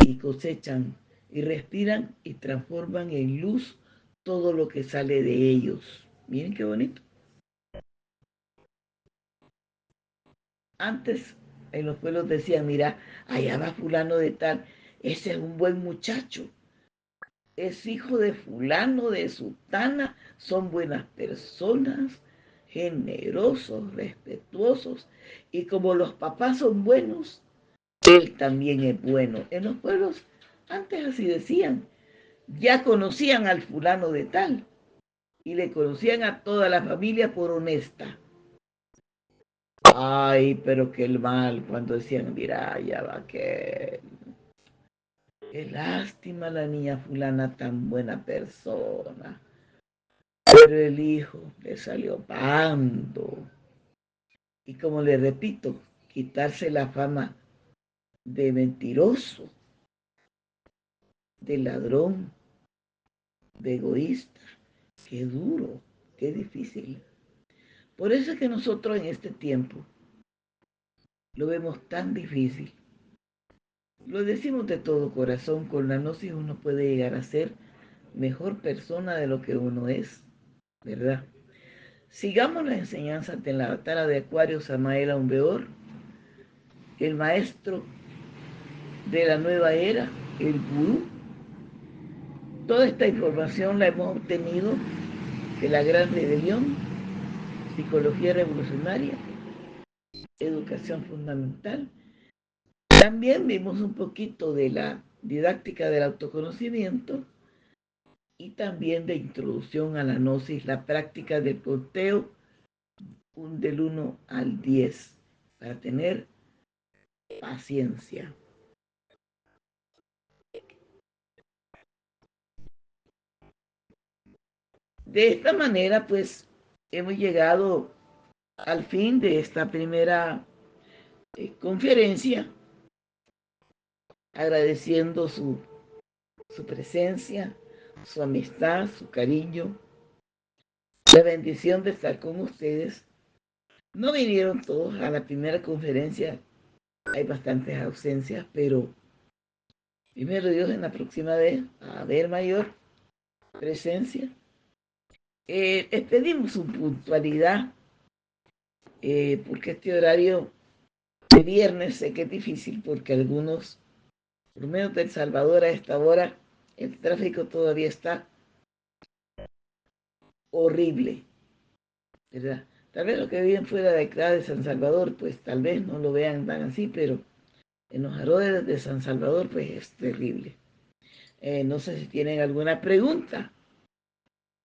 y cosechan, y respiran y transforman en luz todo lo que sale de ellos. Miren qué bonito. Antes en los pueblos decían, mira, allá va fulano de tal, ese es un buen muchacho, es hijo de fulano, de sutana, son buenas personas, generosos, respetuosos, y como los papás son buenos, él también es bueno. En los pueblos antes así decían, ya conocían al fulano de tal, y le conocían a toda la familia por honesta. Ay, pero qué mal cuando decían, mira, ya va que... Qué lástima la niña fulana, tan buena persona. Pero el hijo le salió pando. Y como le repito, quitarse la fama de mentiroso, de ladrón, de egoísta. Qué duro, qué difícil. Por eso es que nosotros en este tiempo lo vemos tan difícil. Lo decimos de todo corazón, con la gnosis uno puede llegar a ser mejor persona de lo que uno es, ¿verdad? Sigamos la enseñanza de la batalla de Acuario, Samael Aumbeor, el maestro de la nueva era, el gurú. Toda esta información la hemos obtenido de la Gran Rebelión, Psicología Revolucionaria, Educación Fundamental. También vimos un poquito de la didáctica del autoconocimiento y también de introducción a la gnosis, la práctica del conteo del 1 al 10 para tener paciencia. De esta manera, pues, hemos llegado al fin de esta primera conferencia, agradeciendo su presencia, su amistad, su cariño, la bendición de estar con ustedes. No vinieron todos a la primera conferencia, hay bastantes ausencias, pero primero Dios, en la próxima vez, a ver mayor presencia. Pedimos su puntualidad, porque este horario de viernes sé que es difícil, porque algunos, por lo menos de El Salvador a esta hora, el tráfico todavía está horrible, ¿verdad? Tal vez los que viven fuera de acá de San Salvador, pues tal vez no lo vean tan así, pero en los arroyos de San Salvador, pues es terrible. No sé si tienen alguna pregunta.